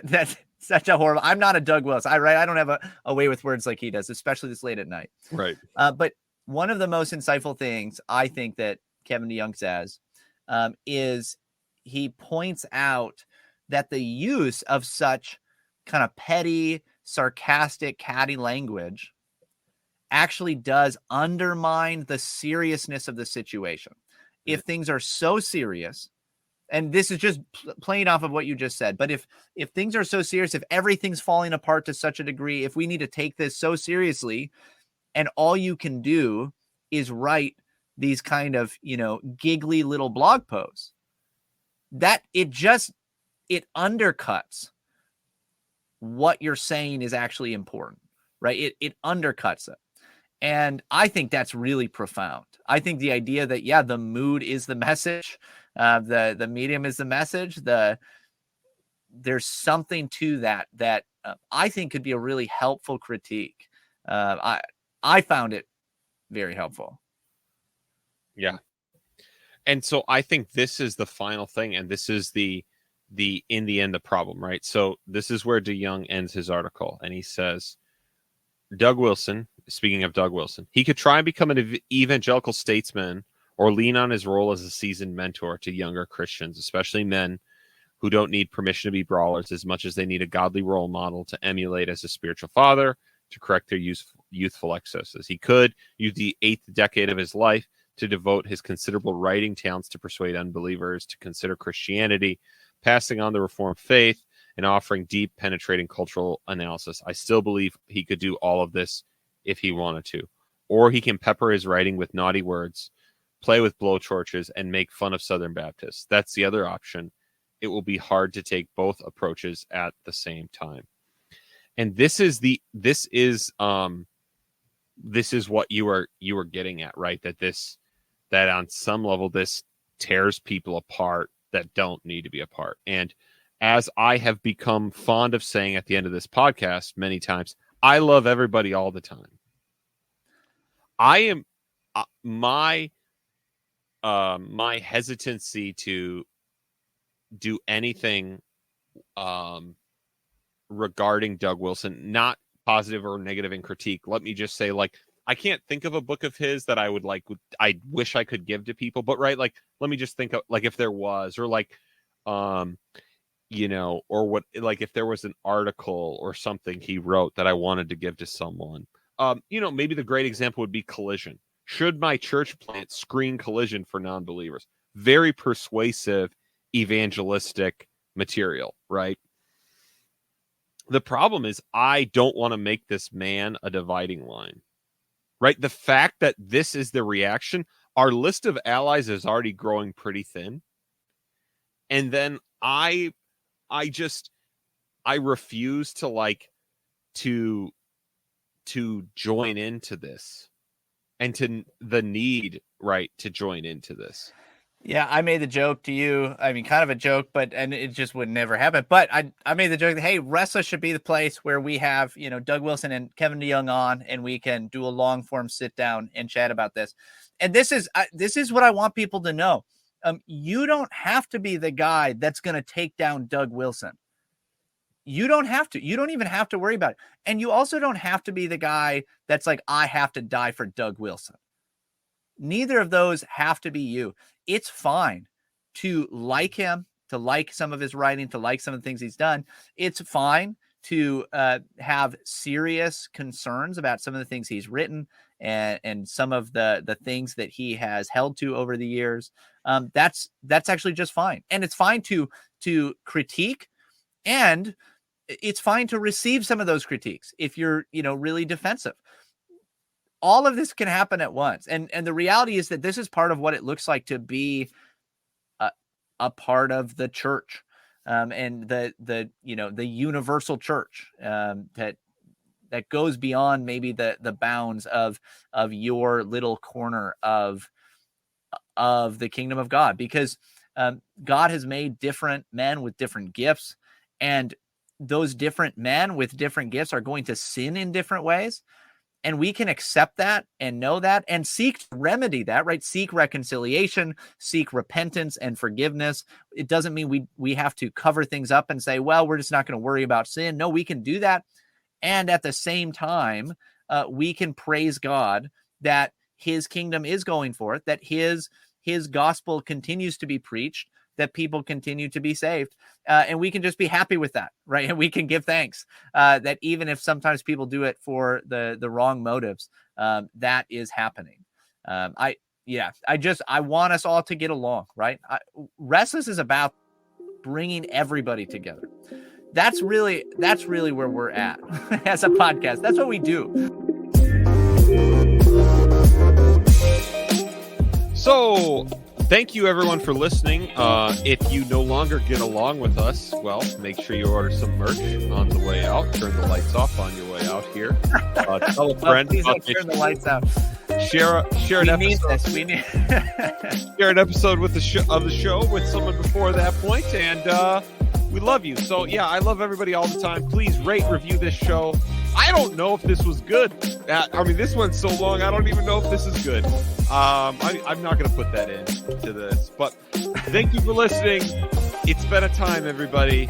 Speaker 2: that's such a horrible. I'm not a Doug Wilson. I don't have a way with words like he does, especially this late at night.
Speaker 1: Right.
Speaker 2: But one of the most insightful things I think that Kevin DeYoung says is he points out that the use of such kind of petty, sarcastic, catty language actually does undermine the seriousness of the situation. If things are so serious, and this is just playing off of what you just said, but if things are so serious, if everything's falling apart to such a degree, if we need to take this so seriously, and all you can do is write these kind of, giggly little blog posts, that it undercuts what you're saying is actually important, right? It undercuts it. And I think that's really profound. I think the idea that, the mood is the message, the medium is the message, there's something to that I think could be a really helpful critique. I found it very helpful.
Speaker 1: Yeah. And so I think this is the final thing, and this is the in the end the problem, right? So this is where DeYoung ends his article, and he says, Doug Wilson, speaking of Doug Wilson, he could try and become an evangelical statesman or lean on his role as a seasoned mentor to younger Christians, especially men who don't need permission to be brawlers as much as they need a godly role model to emulate as a spiritual father, to correct their youthful excesses. He could use the 8th decade of his life to devote his considerable writing talents to persuade unbelievers to consider Christianity, passing on the Reformed faith, and offering deep, penetrating cultural analysis. I still believe he could do all of this if he wanted to. Or he can pepper his writing with naughty words, play with blowtorches, and make fun of Southern Baptists. That's the other option. It will be hard to take both approaches at the same time. And this is what you were getting at, right? That on some level this tears people apart that don't need to be apart. And as I have become fond of saying at the end of this podcast many times, I love everybody all the time. I am my hesitancy to do anything regarding Doug Wilson, not positive or negative in critique. Let me just say, like, I can't think of a book of his that I would like. I wish I could give to people, but right, like, let me just think of, like, if there was, or like, you know, or what, like, if there was an article or something he wrote that I wanted to give to someone. You know, maybe the great example would be Collision. Should my church plant screen Collision for non-believers? Very persuasive, evangelistic material, right? The problem is I don't want to make this man a dividing line, right? The fact that this is the reaction, our list of allies is already growing pretty thin. And then I refuse to like to join into this, and to the need, right, to join into this.
Speaker 2: Yeah, I made the joke to you. I mean, kind of a joke, and it just would never happen. But I made the joke that, hey, Wrestler should be the place where we have, you know, Doug Wilson and Kevin DeYoung on, and we can do a long form sit down and chat about this. And this is what I want people to know. You don't have to be the guy that's going to take down Doug Wilson. You don't have to. You don't even have to worry about it. And you also don't have to be the guy that's like, I have to die for Doug Wilson. Neither of those have to be you. It's fine to like him, to like some of his writing, to like some of the things he's done. It's fine to have serious concerns about some of the things he's written and some of the things that he has held to over the years. That's actually just fine. And it's fine to critique, and it's fine to receive some of those critiques if you're, you know, really defensive. All of this can happen at once. And the reality is that this is part of what it looks like to be a part of the church, and the you know, the universal church, that goes beyond maybe the bounds of your little corner of the kingdom of God, because God has made different men with different gifts, and those different men with different gifts are going to sin in different ways. And we can accept that and know that and seek to remedy that, right? Seek reconciliation, seek repentance and forgiveness. It doesn't mean we have to cover things up and say, well, we're just not going to worry about sin. No, we can do that. And at the same time, we can praise God that his kingdom is going forth, that his gospel continues to be preached, that people continue to be saved. And we can just be happy with that, right? And we can give thanks that even if sometimes people do it for the wrong motives, that is happening. I want us all to get along, right? Restless is about bringing everybody together. That's really where we're at as a podcast. That's what we do.
Speaker 1: So, thank you everyone for listening. If you no longer get along with us, well, make sure you order some merch on the way out. Turn the lights off on your way out here. Tell a friend.
Speaker 2: Please don't turn the lights out.
Speaker 1: Share an episode. Share an episode of the show with someone before that point, and we love you. So yeah, I love everybody all the time. Please rate, review this show. I don't know if this was good. I mean, this one's so long, I don't even know if this is good. I'm not going to put that into this. But thank you for listening. It's been a time, everybody.